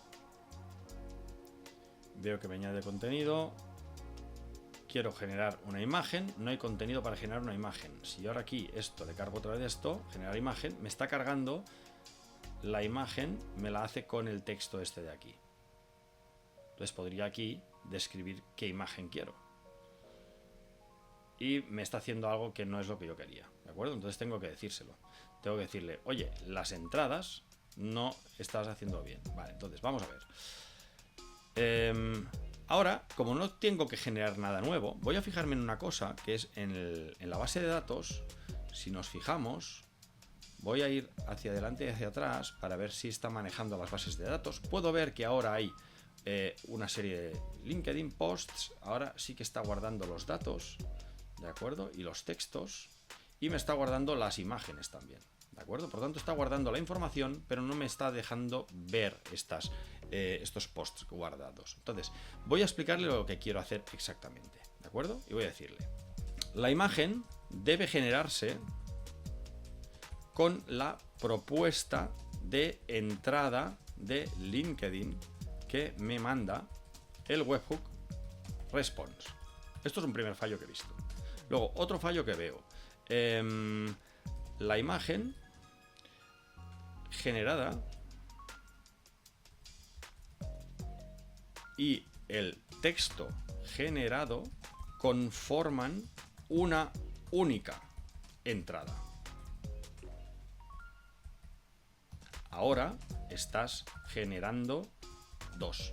[SPEAKER 1] Veo que me añade contenido. Quiero generar una imagen. No hay contenido para generar una imagen. Si yo ahora aquí esto le cargo otra vez esto, generar imagen, me está cargando la imagen, me la hace con el texto este de aquí. Entonces podría aquí describir qué imagen quiero. Y me está haciendo algo que no es lo que yo quería, ¿de acuerdo? Entonces tengo que decírselo. Tengo que decirle, oye, las entradas no estás haciendo bien. Vale, entonces vamos a ver. Ahora, como no tengo que generar nada nuevo, voy a fijarme en una cosa, que es en la base de datos. Si nos fijamos, voy a ir hacia adelante y hacia atrás para ver si está manejando las bases de datos. Puedo ver que ahora hay una serie de LinkedIn posts. Ahora sí que está guardando los datos, ¿de acuerdo? Y los textos. Y me está guardando las imágenes también, ¿de acuerdo? Por tanto, está guardando la información, pero no me está dejando ver estos posts guardados. Entonces, voy a explicarle lo que quiero hacer exactamente, ¿de acuerdo? acuerdo? Y voy a decirle, la imagen debe generarse con la propuesta de entrada de LinkedIn que me manda el webhook response. Esto es un primer fallo que he visto. Luego, otro fallo que veo. La imagen generada y el texto generado conforman una única entrada. Ahora estás generando dos.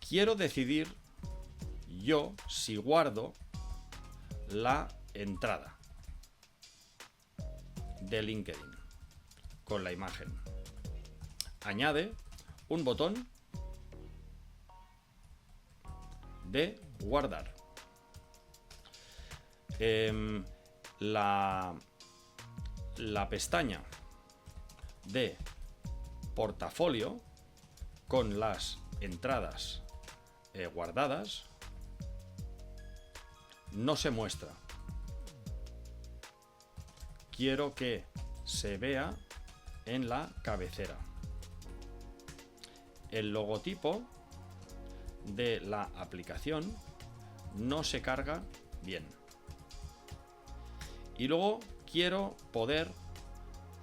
[SPEAKER 1] Quiero decidir yo si guardo la entrada de LinkedIn con la imagen. Añade un botón de guardar. La pestaña de portafolio con las entradas guardadas no se muestra. Quiero que se vea en la cabecera. El logotipo de la aplicación no se carga bien. Y luego quiero poder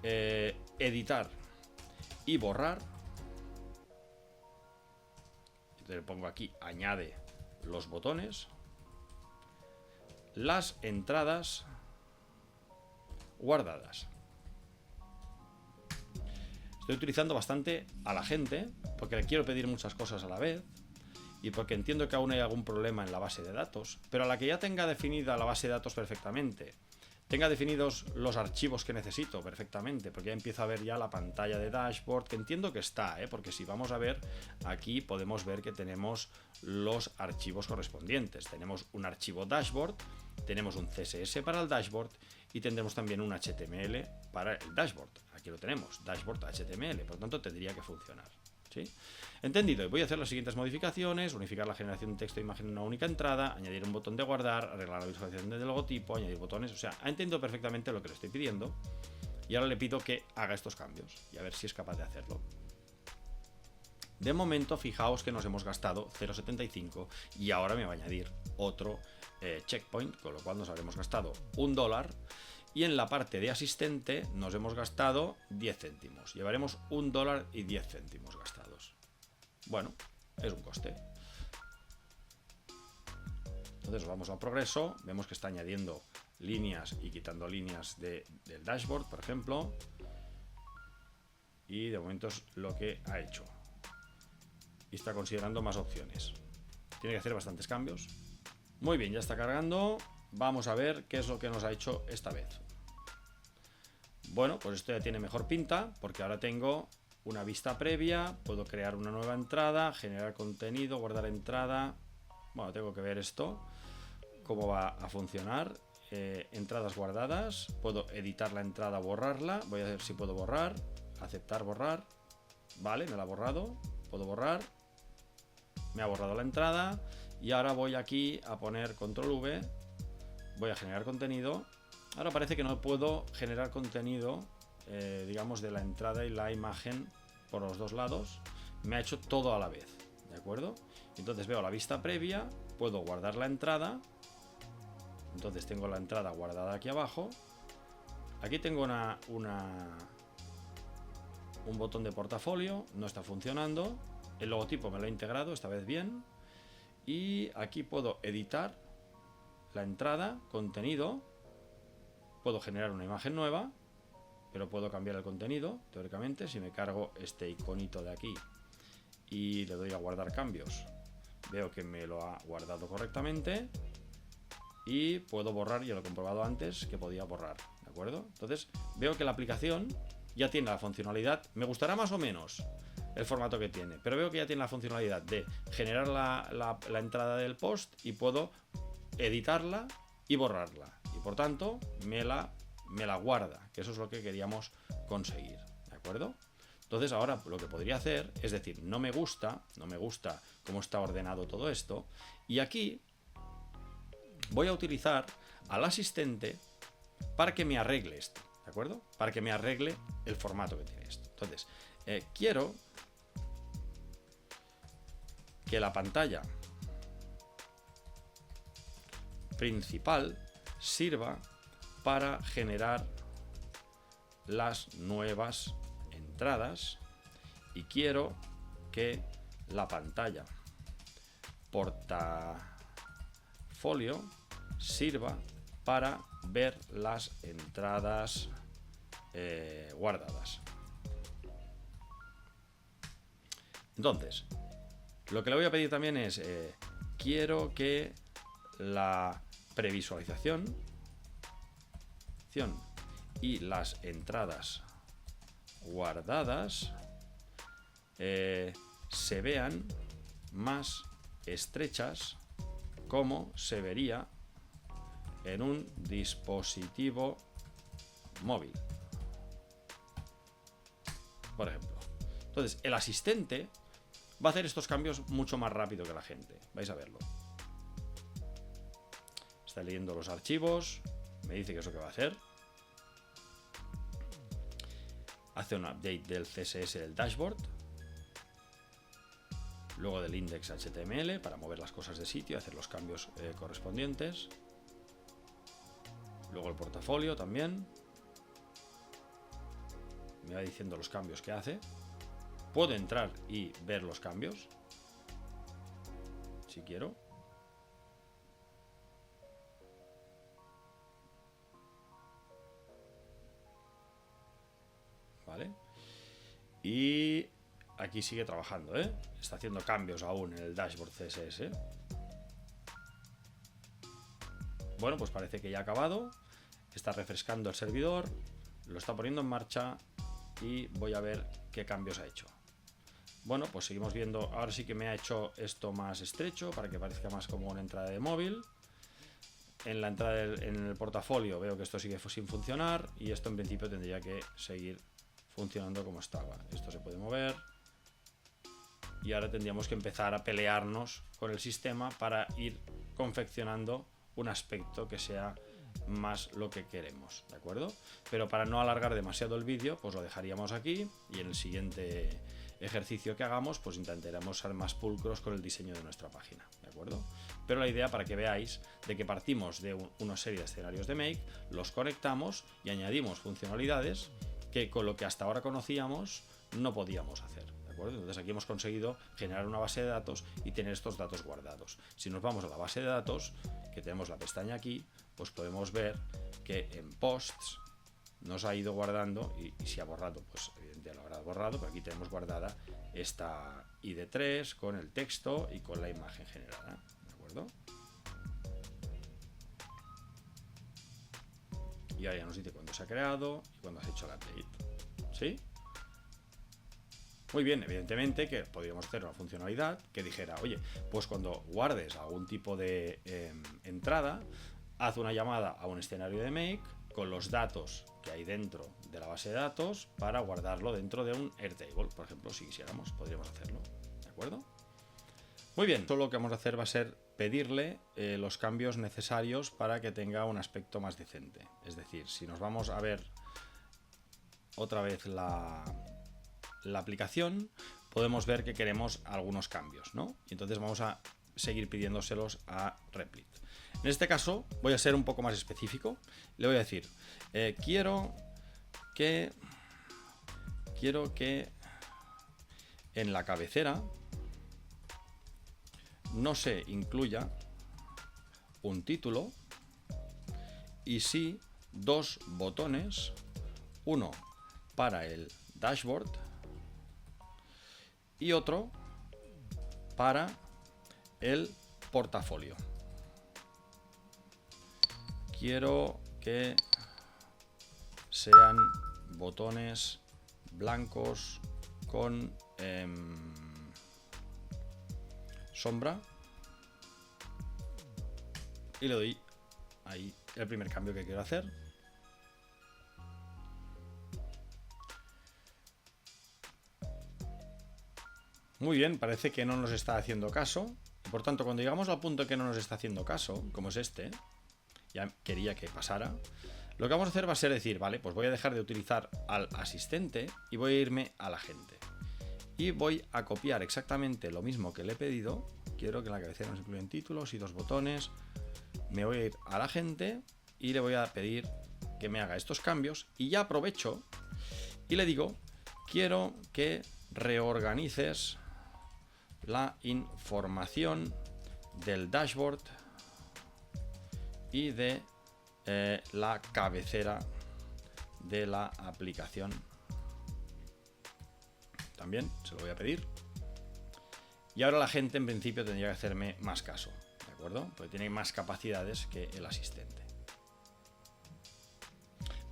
[SPEAKER 1] editar y borrar. Entonces le pongo aquí, añade los botones, las entradas guardadas. Estoy utilizando bastante a la gente porque le quiero pedir muchas cosas a la vez y porque entiendo que aún hay algún problema en la base de datos, pero a la que ya tenga definida la base de datos perfectamente, tenga definidos los archivos que necesito perfectamente, porque ya empiezo a ver ya la pantalla de dashboard, que entiendo que está, porque si vamos a ver, aquí podemos ver que tenemos los archivos correspondientes. Tenemos un archivo dashboard, tenemos un CSS para el dashboard y tendremos también un HTML para el dashboard. Aquí lo tenemos, dashboard HTML, por lo tanto tendría que funcionar. ¿Sí? Entendido. Voy a hacer las siguientes modificaciones: unificar la generación de texto e imagen en una única entrada, añadir un botón de guardar, arreglar la visualización del logotipo, añadir botones. O sea, ha entendido perfectamente lo que le estoy pidiendo y ahora le pido que haga estos cambios y a ver si es capaz de hacerlo. De momento, fijaos que nos hemos gastado 0,75 y ahora me va a añadir otro checkpoint, con lo cual nos habremos gastado $1. Y en la parte de asistente nos hemos gastado 10 céntimos. Llevaremos $1.10 gastados. Bueno, es un coste. Entonces vamos a progreso. Vemos que está añadiendo líneas y quitando líneas del dashboard, por ejemplo. Y de momento es lo que ha hecho. Y está considerando más opciones. Tiene que hacer bastantes cambios. Muy bien, ya está cargando. Vamos a ver qué es lo que nos ha hecho esta vez. Bueno, pues esto ya tiene mejor pinta porque ahora tengo una vista previa, puedo crear una nueva entrada, generar contenido, guardar entrada. Bueno, tengo que ver esto, cómo va a funcionar. Entradas guardadas, puedo editar la entrada, borrarla. Voy a ver si puedo borrar, aceptar, borrar. Vale, me la ha borrado, puedo borrar. Me ha borrado la entrada y ahora voy aquí a poner control V. Voy a generar contenido. Ahora parece que no puedo generar contenido, digamos, de la entrada y la imagen por los dos lados. Me ha hecho todo a la vez, ¿de acuerdo? Entonces veo la vista previa, puedo guardar la entrada. Entonces tengo la entrada guardada aquí abajo. Aquí tengo un botón de portafolio, no está funcionando. El logotipo me lo he integrado, esta vez bien. Y aquí puedo editar la entrada, contenido. Puedo generar una imagen nueva, pero puedo cambiar el contenido, teóricamente. Si me cargo este iconito de aquí y le doy a guardar cambios, veo que me lo ha guardado correctamente y puedo borrar, ya lo he comprobado antes, que podía borrar, ¿de acuerdo? Entonces veo que la aplicación ya tiene la funcionalidad, me gustará más o menos el formato que tiene, pero veo que ya tiene la funcionalidad de generar la entrada del post y puedo editarla y borrarla. Y por tanto me la guarda, que eso es lo que queríamos conseguir, ¿de acuerdo? Entonces ahora lo que podría hacer es decir, no me gusta cómo está ordenado todo esto, y aquí voy a utilizar al asistente para que me arregle esto, ¿de acuerdo? Para que me arregle el formato que tiene esto. Entonces, quiero que la pantalla principal sirva para generar las nuevas entradas y quiero que la pantalla portafolio sirva para ver las entradas guardadas. Entonces, lo que le voy a pedir también es, quiero que la previsualización y las entradas guardadas se vean más estrechas como se vería en un dispositivo móvil, por ejemplo. Entonces, el asistente va a hacer estos cambios mucho más rápido que la gente. Vais a verlo. Está leyendo los archivos, me dice que es lo que va a hacer. Hace un update del CSS del dashboard, luego del index HTML para mover las cosas de sitio y hacer los cambios correspondientes. Luego el portafolio también. Me va diciendo los cambios que hace. Puedo entrar y ver los cambios si quiero. ¿Vale? Y aquí sigue trabajando, ¿eh? Está haciendo cambios aún en el dashboard CSS. Bueno, pues parece que ya ha acabado. Está refrescando el servidor, lo está poniendo en marcha y voy a ver qué cambios ha hecho. Bueno, pues seguimos viendo. Ahora sí que me ha hecho esto más estrecho para que parezca más como una entrada de móvil. En la entrada en el portafolio veo que esto sigue sin funcionar y esto en principio tendría que seguir funcionando como estaba. Esto se puede mover y ahora tendríamos que empezar a pelearnos con el sistema para ir confeccionando un aspecto que sea más lo que queremos, ¿de acuerdo? Pero para no alargar demasiado el vídeo, pues lo dejaríamos aquí y en el siguiente ejercicio que hagamos, pues intentaremos ser más pulcros con el diseño de nuestra página, ¿de acuerdo? Pero la idea para que veáis de que partimos de una serie de escenarios de Make, los conectamos y añadimos funcionalidades que con lo que hasta ahora conocíamos no podíamos hacer, ¿de acuerdo? Entonces aquí hemos conseguido generar una base de datos y tener estos datos guardados. Si nos vamos a la base de datos, que tenemos la pestaña aquí, pues podemos ver que en posts nos ha ido guardando y si ha borrado, pues evidentemente lo habrá borrado, pero aquí tenemos guardada esta ID3 con el texto y con la imagen generada, ¿de acuerdo? Y ahora ya nos dice cuándo se ha creado y cuándo has hecho el update, ¿sí? Muy bien, evidentemente que podríamos hacer una funcionalidad que dijera, oye, pues cuando guardes algún tipo de entrada, haz una llamada a un escenario de Make con los datos que hay dentro de la base de datos para guardarlo dentro de un Airtable, por ejemplo, si quisiéramos, podríamos hacerlo, ¿de acuerdo? Muy bien, todo lo que vamos a hacer va a ser pedirle los cambios necesarios para que tenga un aspecto más decente. Es decir, si nos vamos a ver otra vez la aplicación, podemos ver que queremos algunos cambios, ¿no? Y entonces vamos a seguir pidiéndoselos a Replit. En este caso voy a ser un poco más específico. Le voy a decir, quiero que en la cabecera no se incluya un título y sí dos botones, uno para el dashboard y otro para el portafolio. Quiero que sean botones blancos con sombra y le doy ahí el primer cambio que quiero hacer. Muy bien, parece que no nos está haciendo caso. Por tanto, cuando llegamos al punto que no nos está haciendo caso, como es este, ya quería que pasara, lo que vamos a hacer va a ser decir, vale, pues voy a dejar de utilizar al asistente y voy a irme al agente. Y voy a copiar exactamente lo mismo que le he pedido. Quiero que en la cabecera nos incluyan títulos y 2 botones. Me voy a ir al agente y le voy a pedir que me haga estos cambios. Y ya aprovecho y le digo, quiero que reorganices la información del dashboard y de la cabecera de la aplicación. También se lo voy a pedir. Y ahora la gente en principio tendría que hacerme más caso, ¿de acuerdo? Porque tiene más capacidades que el asistente.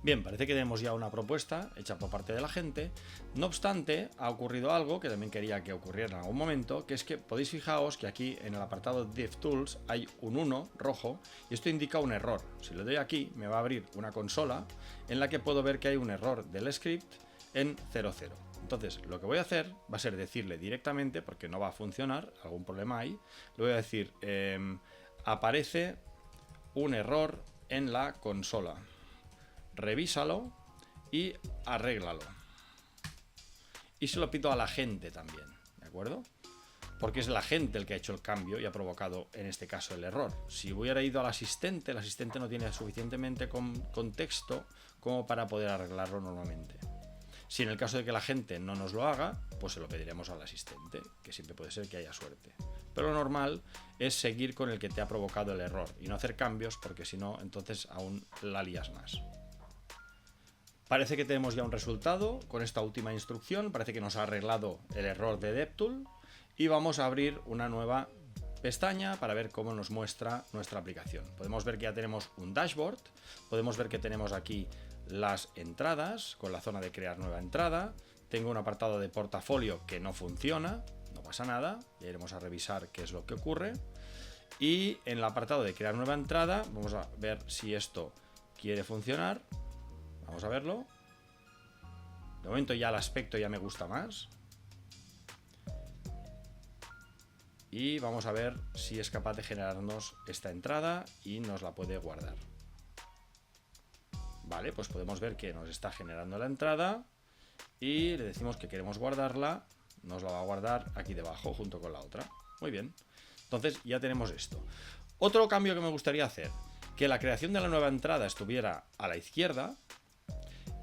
[SPEAKER 1] Bien, parece que tenemos ya una propuesta hecha por parte de la gente. No obstante, ha ocurrido algo que también quería que ocurriera en algún momento, que es que podéis fijaros que aquí en el apartado DevTools hay un 1 rojo y esto indica un error. Si le doy aquí, me va a abrir una consola en la que puedo ver que hay un error del script en 00. Entonces, lo que voy a hacer va a ser decirle directamente, porque no va a funcionar, algún problema hay, le voy a decir, aparece un error en la consola. Revísalo y arréglalo. Y se lo pido a la gente también, ¿de acuerdo? Porque es la gente el que ha hecho el cambio y ha provocado, en este caso, el error. Si hubiera ido al asistente, el asistente no tiene suficientemente contexto como para poder arreglarlo normalmente. Si en el caso de que la gente no nos lo haga, pues se lo pediremos al asistente, que siempre puede ser que haya suerte. Pero lo normal es seguir con el que te ha provocado el error y no hacer cambios, porque si no, entonces aún la lías más. Parece que tenemos ya un resultado con esta última instrucción. Parece que nos ha arreglado el error de DevTool. Y vamos a abrir una nueva pestaña para ver cómo nos muestra nuestra aplicación. Podemos ver que ya tenemos un dashboard. Podemos ver que tenemos aquí las entradas con la zona de crear nueva entrada. Tengo un apartado de portafolio que no funciona. No pasa nada. Ya iremos a revisar qué es lo que ocurre. Y en el apartado de crear nueva entrada vamos a ver si esto quiere funcionar. Vamos a verlo. De momento ya el aspecto ya me gusta más. Y vamos a ver si es capaz de generarnos esta entrada y nos la puede guardar. Vale, pues podemos ver que nos está generando la entrada y le decimos que queremos guardarla. Nos la va a guardar aquí debajo junto con la otra. Muy bien. Entonces ya tenemos esto. Otro cambio que me gustaría hacer, que la creación de la nueva entrada estuviera a la izquierda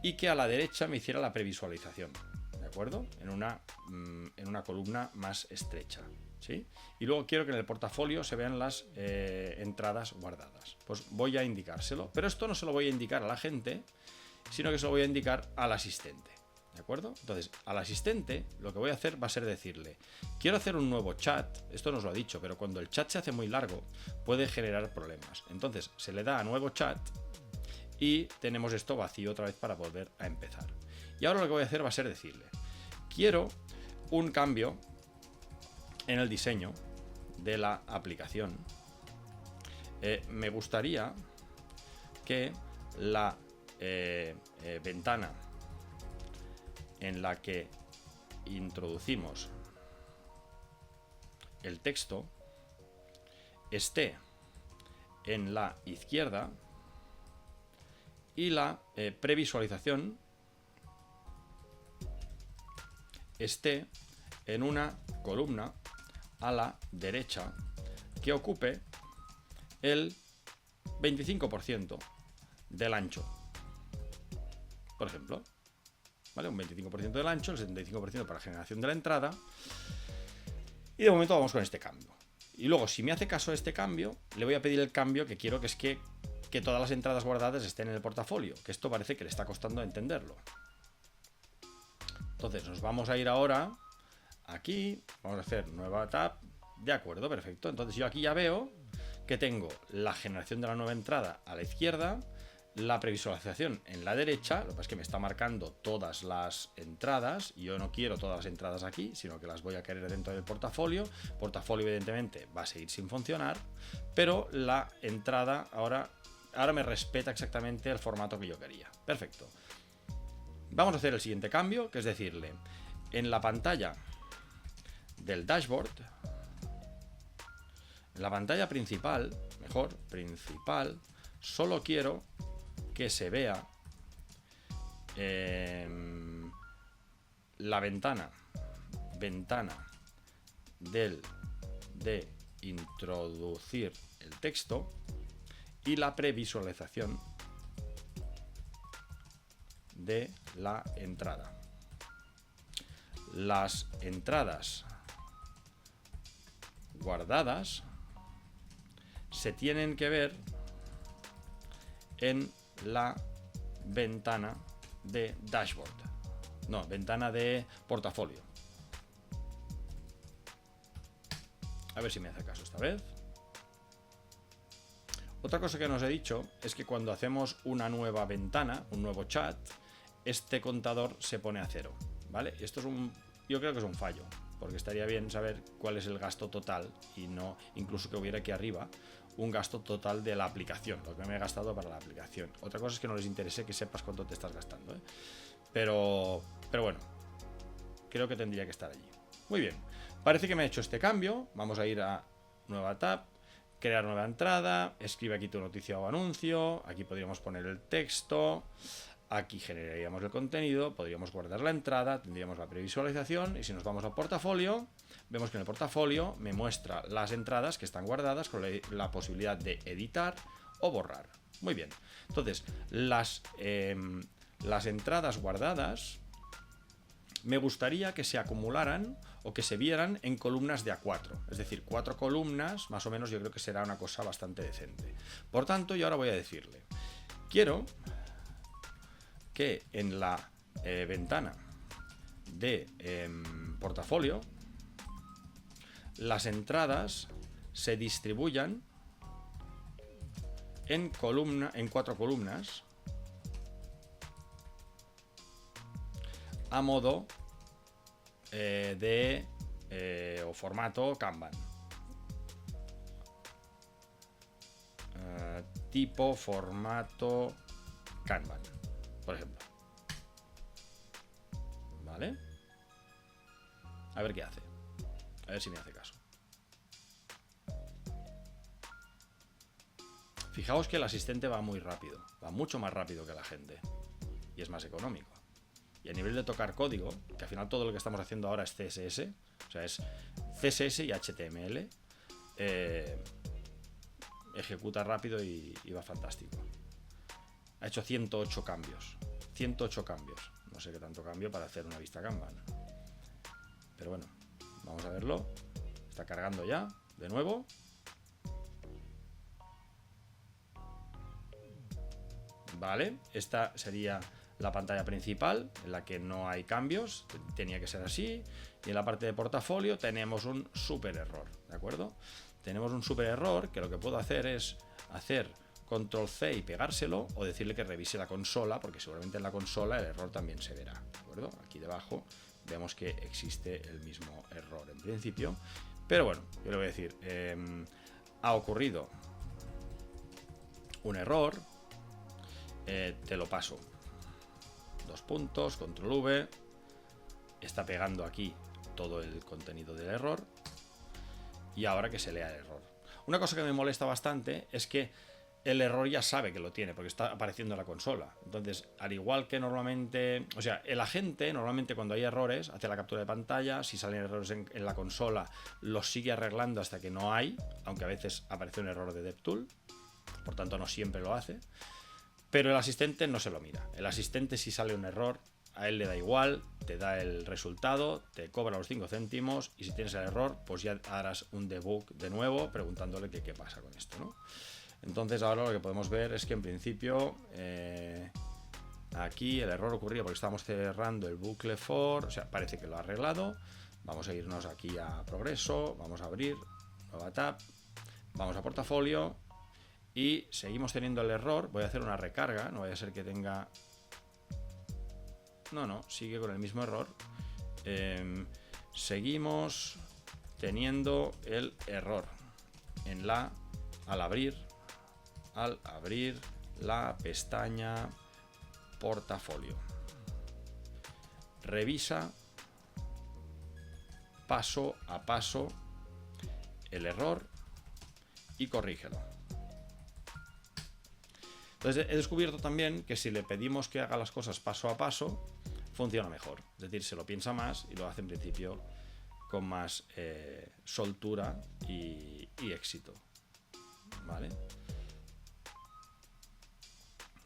[SPEAKER 1] y que a la derecha me hiciera la previsualización, ¿de acuerdo? En una columna más estrecha, ¿sí? Y luego quiero que en el portafolio se vean las entradas guardadas. Pues voy a indicárselo, pero esto no se lo voy a indicar a la gente, sino que se lo voy a indicar al asistente, ¿de acuerdo? Entonces, al asistente lo que voy a hacer va a ser decirle, quiero hacer un nuevo chat, esto nos lo ha dicho, pero cuando el chat se hace muy largo puede generar problemas. Entonces, se le da a nuevo chat y tenemos esto vacío otra vez para volver a empezar. Y ahora lo que voy a hacer va a ser decirle, quiero un cambio en el diseño de la aplicación. Me gustaría que la ventana en la que introducimos el texto esté en la izquierda y la previsualización esté en una columna a la derecha que ocupe el 25% del ancho, por ejemplo, ¿vale? Un 25% del ancho, el 75% para la generación de la entrada, y de momento vamos con este cambio. Y luego, si me hace caso este cambio, le voy a pedir el cambio que quiero, que es que todas las entradas guardadas estén en el portafolio, que esto parece que le está costando entenderlo. Entonces nos vamos a ir ahora aquí, vamos a hacer nueva tab, de acuerdo, perfecto. Entonces yo aquí ya veo que tengo la generación de la nueva entrada a la izquierda, la previsualización en la derecha. Lo que pasa es que me está marcando todas las entradas y yo no quiero todas las entradas aquí, sino que las voy a querer dentro del portafolio. Portafolio evidentemente va a seguir sin funcionar, pero la entrada ahora me respeta exactamente el formato que yo quería. Perfecto. Vamos a hacer el siguiente cambio, que es decirle, en la pantalla del dashboard En la pantalla principal, mejor, principal, solo quiero que se vea la ventana de introducir el texto y la previsualización de la entrada. Las entradas guardadas se tienen que ver en la ventana de dashboard. No, ventana de portafolio. A ver si me hace caso esta vez. Otra cosa que nos he dicho es que cuando hacemos una nueva ventana, un nuevo chat, este contador se pone a 0, ¿vale? Esto es yo creo que es un fallo, porque estaría bien saber cuál es el gasto total y no incluso que hubiera aquí arriba un gasto total de la aplicación, lo que me he gastado para la aplicación. Otra cosa es que no les interese que sepas cuánto te estás gastando, ¿eh? Pero bueno, creo que tendría que estar allí. Muy bien, parece que me ha hecho este cambio. Vamos a ir a nueva tab, crear nueva entrada, escribe aquí tu noticia o anuncio, aquí podríamos poner el texto, aquí generaríamos el contenido, podríamos guardar la entrada, tendríamos la previsualización y si nos vamos a portafolio, vemos que en el portafolio me muestra las entradas que están guardadas con la posibilidad de editar o borrar. Muy bien, entonces las entradas guardadas me gustaría que se acumularan o que se vieran en columnas de A4, es decir, 4 columnas, más o menos yo creo que será una cosa bastante decente. Por tanto, yo ahora voy a decirle, quiero que en la ventana de portafolio las entradas se distribuyan en 4 columnas a modo o formato Kanban, tipo formato Kanban, por ejemplo. ¿Vale? A ver qué hace. A ver si me hace caso. Fijaos que el asistente va muy rápido, va mucho más rápido que la gente y es más económico. Y a nivel de tocar código, que al final todo lo que estamos haciendo ahora es CSS, o sea, es CSS y HTML, ejecuta rápido y va fantástico. Ha hecho 108 cambios. 108 cambios. No sé qué tanto cambio para hacer una vista Kanban. Pero bueno, vamos a verlo. Está cargando ya, de nuevo. Vale, esta sería la pantalla principal, en la que no hay cambios, tenía que ser así, y en la parte de portafolio tenemos un super error, ¿de acuerdo? Tenemos un super error que lo que puedo hacer es hacer control C y pegárselo, o decirle que revise la consola, porque seguramente en la consola el error también se verá, ¿de acuerdo? Aquí debajo vemos que existe el mismo error en principio, pero bueno, yo le voy a decir, ha ocurrido un error, te lo paso. 2 puntos, control V, está pegando aquí todo el contenido del error y ahora que se lea el error. Una cosa que me molesta bastante es que el error ya sabe que lo tiene porque está apareciendo en la consola. Entonces, al igual que normalmente, o sea, el agente normalmente cuando hay errores hace la captura de pantalla, si salen errores en la consola los sigue arreglando hasta que no hay, aunque a veces aparece un error de DevTool, por tanto no siempre lo hace. Pero el asistente no se lo mira. El asistente, si sale un error, a él le da igual, te da el resultado, te cobra los 5 céntimos y si tienes el error, pues ya harás un debug de nuevo preguntándole qué pasa con esto, ¿no? Entonces ahora lo que podemos ver es que en principio aquí el error ocurría porque estábamos cerrando el bucle for, o sea, parece que lo ha arreglado. Vamos a irnos aquí a progreso, vamos a abrir, nueva tab, vamos a portafolio. Y seguimos teniendo el error. Voy a hacer una recarga. No vaya a ser que tenga... No, sigue con el mismo error. Seguimos teniendo el error al abrir la pestaña portafolio. Revisa paso a paso el error y corrígelo. Entonces he descubierto también que si le pedimos que haga las cosas paso a paso, funciona mejor. Es decir, se lo piensa más y lo hace en principio con más soltura y éxito. ¿Vale?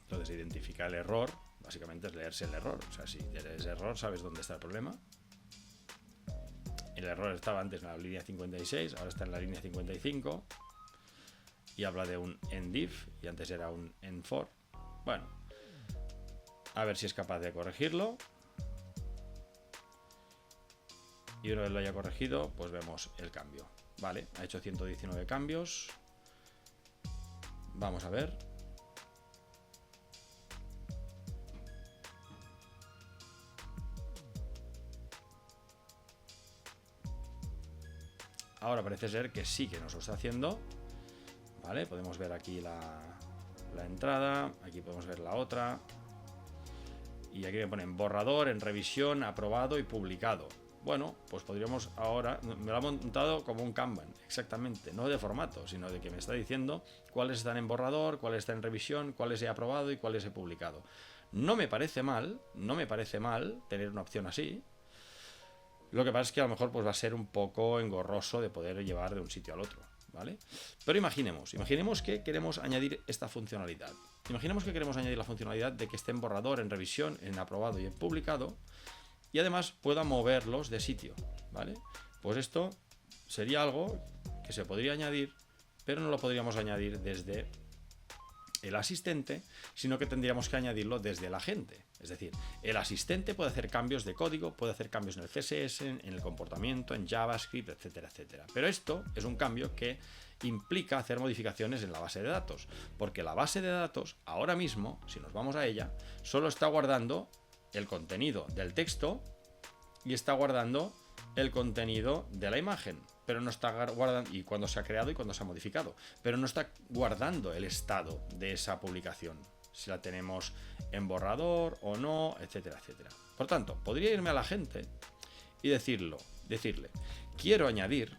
[SPEAKER 1] Entonces identifica el error, básicamente es leerse el error. O sea, si tienes error, sabes dónde está el problema. El error estaba antes en la línea 56, ahora está en la línea 55. Y habla de un endif, y antes era un endfor. Bueno, a ver si es capaz de corregirlo. Y una vez lo haya corregido, pues vemos el cambio. Vale, ha hecho 119 cambios. Vamos a ver. Ahora parece ser que sí que nos lo está haciendo. Vale, podemos ver aquí la entrada. Aquí podemos ver la otra. Y aquí me ponen borrador, en revisión, aprobado y publicado. Bueno, pues podríamos ahora, me lo ha montado como un Kanban, exactamente, no de formato, sino de que me está diciendo cuáles están en borrador, cuáles están en revisión, cuáles he aprobado y cuáles he publicado. No me parece mal tener una opción así. Lo que pasa es que a lo mejor pues va a ser un poco engorroso de poder llevar de un sitio al otro, ¿vale? Pero imaginemos que queremos añadir esta funcionalidad. Imaginemos que queremos añadir la funcionalidad de que esté en borrador, en revisión, en aprobado y en publicado. Y además pueda moverlos de sitio, ¿vale? Pues esto sería algo que se podría añadir, pero no lo podríamos añadir desde el asistente, sino que tendríamos que añadirlo desde el agente. Es decir, el asistente puede hacer cambios de código, puede hacer cambios en el CSS, en el comportamiento, en JavaScript, etcétera, etcétera. Pero esto es un cambio que implica hacer modificaciones en la base de datos, porque la base de datos, ahora mismo, si nos vamos a ella, solo está guardando el contenido del texto y está guardando el contenido de la imagen, pero no está guardando, y cuando se ha creado y cuando se ha modificado, pero no está guardando el estado de esa publicación, si la tenemos en borrador o no, etcétera, etcétera. Por tanto, podría irme a la gente y decirle, quiero añadir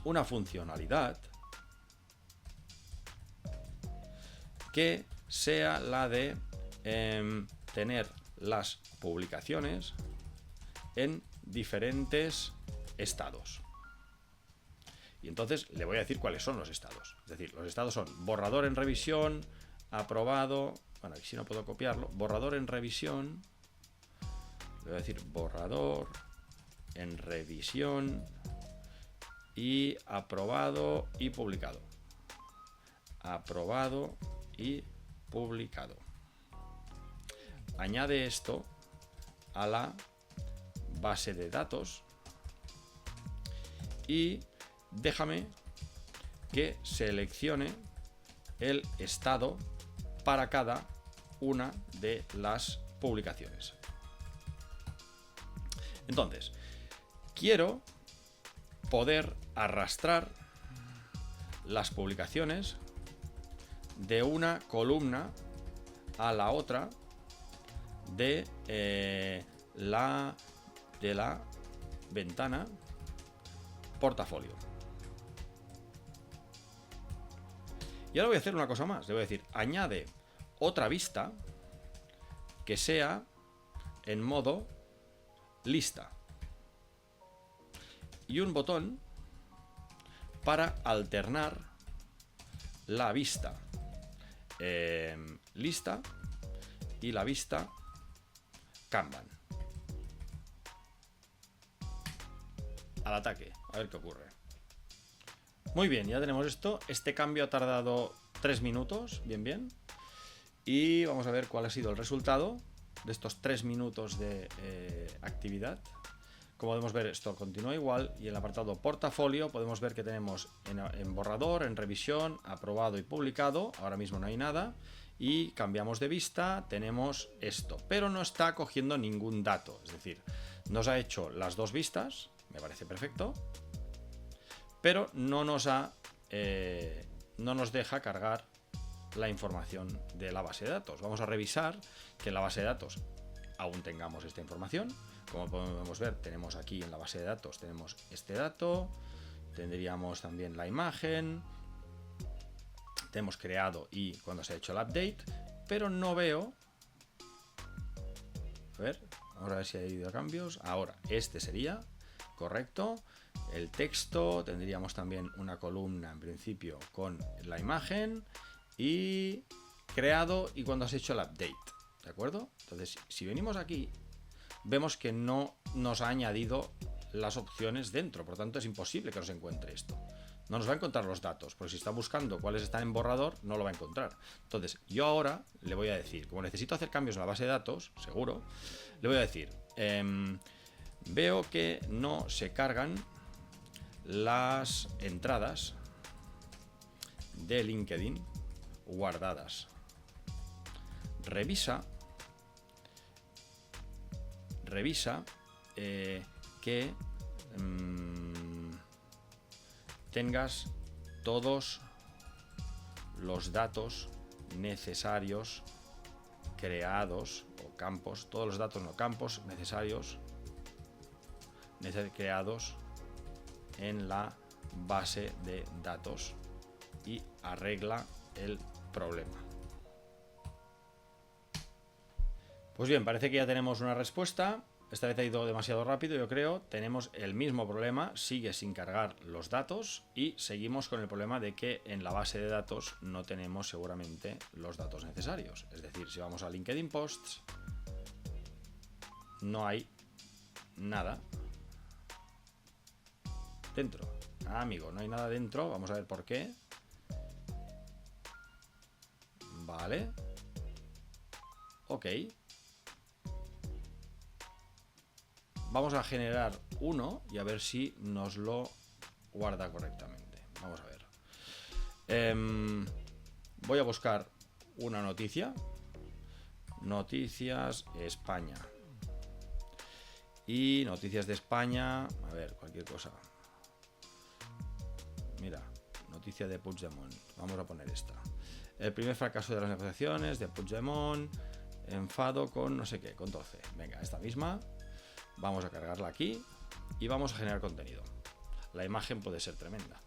[SPEAKER 1] una funcionalidad que sea la de tener las publicaciones en diferentes estados. Y entonces le voy a decir cuáles son los estados. Es decir, los estados son borrador en revisión, aprobado. Bueno, aquí si no puedo copiarlo. Borrador en revisión. Le voy a decir borrador en revisión y aprobado y publicado. Aprobado y publicado. Añade esto a la base de datos y déjame que seleccione el estado para cada una de las publicaciones. Entonces, quiero poder arrastrar las publicaciones de una columna a la otra de la ventana portafolio. Y ahora voy a hacer una cosa más. Le voy a decir, añade otra vista que sea en modo lista. Y un botón para alternar la vista lista y la vista Kanban. Al ataque, a ver qué ocurre. Muy bien, ya tenemos esto. Este cambio ha tardado 3 minutos, bien. Y vamos a ver cuál ha sido el resultado de estos 3 minutos de actividad. Como podemos ver, esto continúa igual. Y en el apartado portafolio podemos ver que tenemos en borrador, en revisión, aprobado y publicado. Ahora mismo no hay nada. Y cambiamos de vista, tenemos esto. Pero no está cogiendo ningún dato. Es decir, nos ha hecho las dos vistas. Me parece perfecto. Pero no nos deja cargar la información de la base de datos. Vamos a revisar que en la base de datos aún tengamos esta información. Como podemos ver, tenemos aquí en la base de datos tenemos este dato tendríamos también la imagen, tenemos creado y cuando se ha hecho el update, pero no veo, a ver, ahora a ver si ha ido a cambios, ahora este sería, correcto, el texto, tendríamos también una columna en principio con la imagen y creado y cuando has hecho el update, ¿de acuerdo? Entonces, si venimos aquí, vemos que no nos ha añadido las opciones dentro, por tanto es imposible que nos encuentre esto. No nos va a encontrar los datos, porque si está buscando cuáles están en borrador, no lo va a encontrar. Entonces, yo ahora le voy a decir, como necesito hacer cambios en la base de datos, seguro, le voy a decir, veo que no se cargan las entradas de LinkedIn guardadas. Revisa que tengas todos los datos necesarios creados o campos, todos los datos no campos necesarios creados en la base de datos y arregla el problema. Pues bien, parece que ya tenemos una respuesta. Esta vez ha ido demasiado rápido, yo creo. Tenemos el mismo problema, sigue sin cargar los datos y seguimos con el problema de que en la base de datos no tenemos seguramente los datos necesarios. Es decir, si vamos a LinkedIn Posts, no hay nada dentro. Ah, amigo, no hay nada dentro. Vamos a ver por qué. Vale. Ok. Vamos a generar uno y a ver si nos lo guarda correctamente. Vamos a ver. Voy a buscar una noticia. Noticias España. Y noticias de España. A ver, cualquier cosa. Mira, noticia de Puigdemont. Vamos a poner esta. El primer fracaso de las negociaciones de Puigdemont. Enfado con no sé qué, con 12. Venga, esta misma. Vamos a cargarla aquí y vamos a generar contenido. La imagen puede ser tremenda.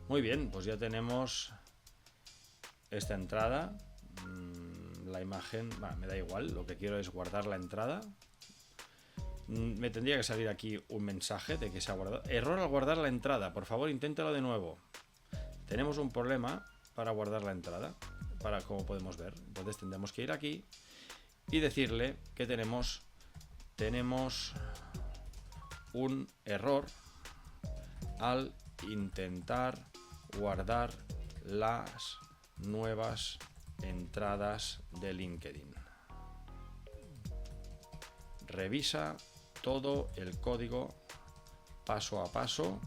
[SPEAKER 1] Muy bien, pues ya tenemos esta entrada. La imagen, me da igual, lo que quiero es guardar la entrada. Me tendría que salir aquí un mensaje de que se ha guardado. Error al guardar la entrada, por favor inténtalo de nuevo. Tenemos un problema para guardar la entrada, como podemos ver. Entonces tendremos que ir aquí y decirle que tenemos un error al intentar guardar las nuevas entradas de LinkedIn. Revisa todo el código paso a paso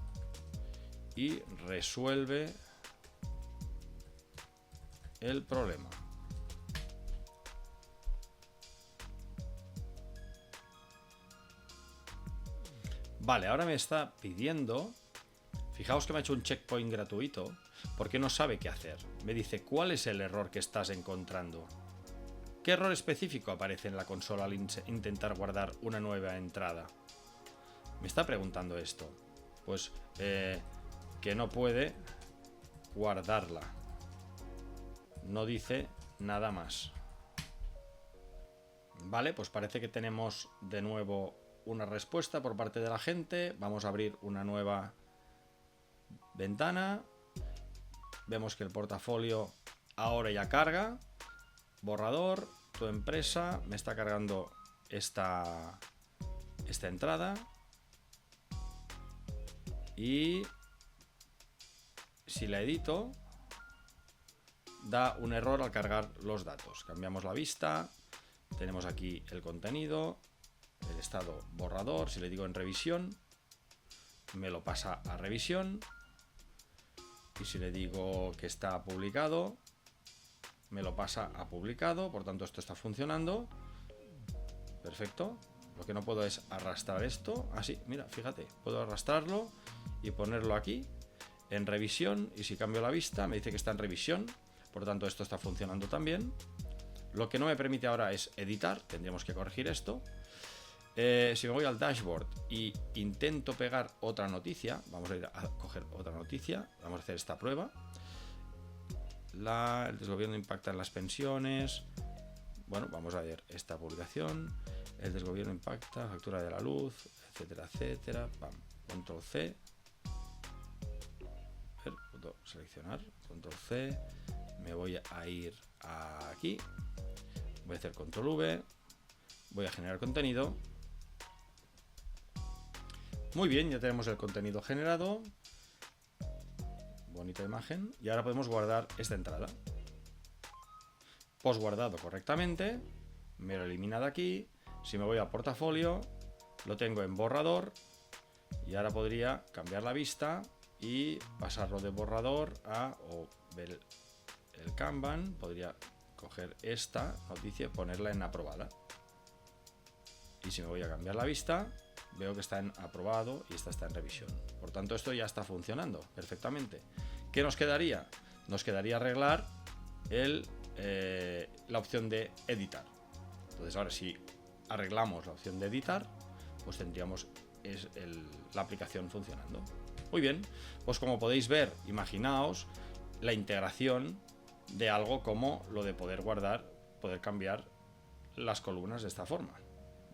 [SPEAKER 1] y resuelve el problema. Vale, ahora me está pidiendo, fijaos que me ha hecho un checkpoint gratuito, porque no sabe qué hacer. Me dice, ¿cuál es el error que estás encontrando? ¿Qué error específico aparece en la consola al intentar guardar una nueva entrada? Me está preguntando esto. Pues que no puede guardarla. No dice nada más. Vale, pues parece que tenemos de nuevo una respuesta por parte de la gente. Vamos a abrir una nueva ventana. Vemos que el portafolio ahora ya carga. Borrador, tu empresa. Me está cargando esta entrada. Y si la edito, da un error al cargar los datos. Cambiamos la vista. Tenemos aquí el contenido. El estado borrador, si le digo en revisión, me lo pasa a revisión. Y si le digo que está publicado, me lo pasa a publicado. Por tanto, esto está funcionando. Perfecto. Lo que no puedo es arrastrar esto. Así, mira, fíjate, puedo arrastrarlo y ponerlo aquí en revisión. Y si cambio la vista, me dice que está en revisión. Por tanto, esto está funcionando también. Lo que no me permite ahora es editar. Tendríamos que corregir esto. Si me voy al dashboard y intento pegar otra noticia, vamos a ir a coger otra noticia, vamos a hacer esta prueba. El desgobierno impacta en las pensiones. Bueno, vamos a ver esta publicación. El desgobierno impacta, factura de la luz, etcétera, etcétera. Pam, control C. A ver, seleccionar, control C. Me voy a ir aquí. Voy a hacer control V. Voy a generar contenido. Muy bien, ya tenemos el contenido generado. Bonita imagen. Y ahora podemos guardar esta entrada. Guardado correctamente. Me lo elimina de aquí. Si me voy a portafolio, lo tengo en borrador. Y ahora podría cambiar la vista y pasarlo de borrador o ver el Kanban. Podría coger esta noticia y ponerla en aprobada. Y si me voy a cambiar la vista, veo que está en aprobado y esta está en revisión. Por tanto, esto ya está funcionando perfectamente. ¿Qué nos quedaría? Nos quedaría arreglar la opción de editar. Entonces, ahora si arreglamos la opción de editar, pues tendríamos la aplicación funcionando. Muy bien, pues como podéis ver, imaginaos la integración de algo como lo de poder guardar, poder cambiar las columnas de esta forma.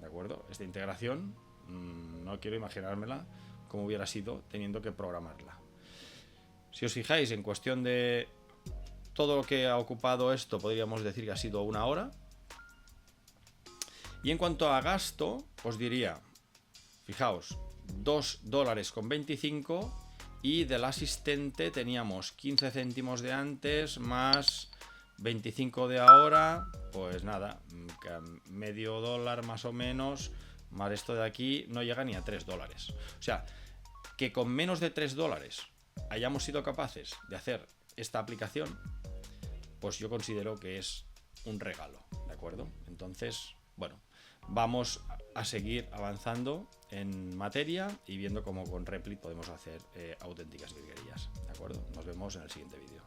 [SPEAKER 1] ¿De acuerdo? Esta integración no quiero imaginármela como hubiera sido teniendo que programarla. Si os fijáis, en cuestión de todo lo que ha ocupado esto, podríamos decir que ha sido 1 hora. Y en cuanto a gasto, os diría, fijaos, $2.25 y del asistente teníamos 15 céntimos de antes más 25 de ahora, pues nada, medio dólar más o menos, más esto de aquí no llega ni a $3. O sea, que con menos de $3 hayamos sido capaces de hacer esta aplicación, pues yo considero que es un regalo, ¿de acuerdo? Entonces, bueno, vamos a seguir avanzando en materia y viendo cómo con Replit podemos hacer auténticas virguerías, ¿de acuerdo? Nos vemos en el siguiente vídeo.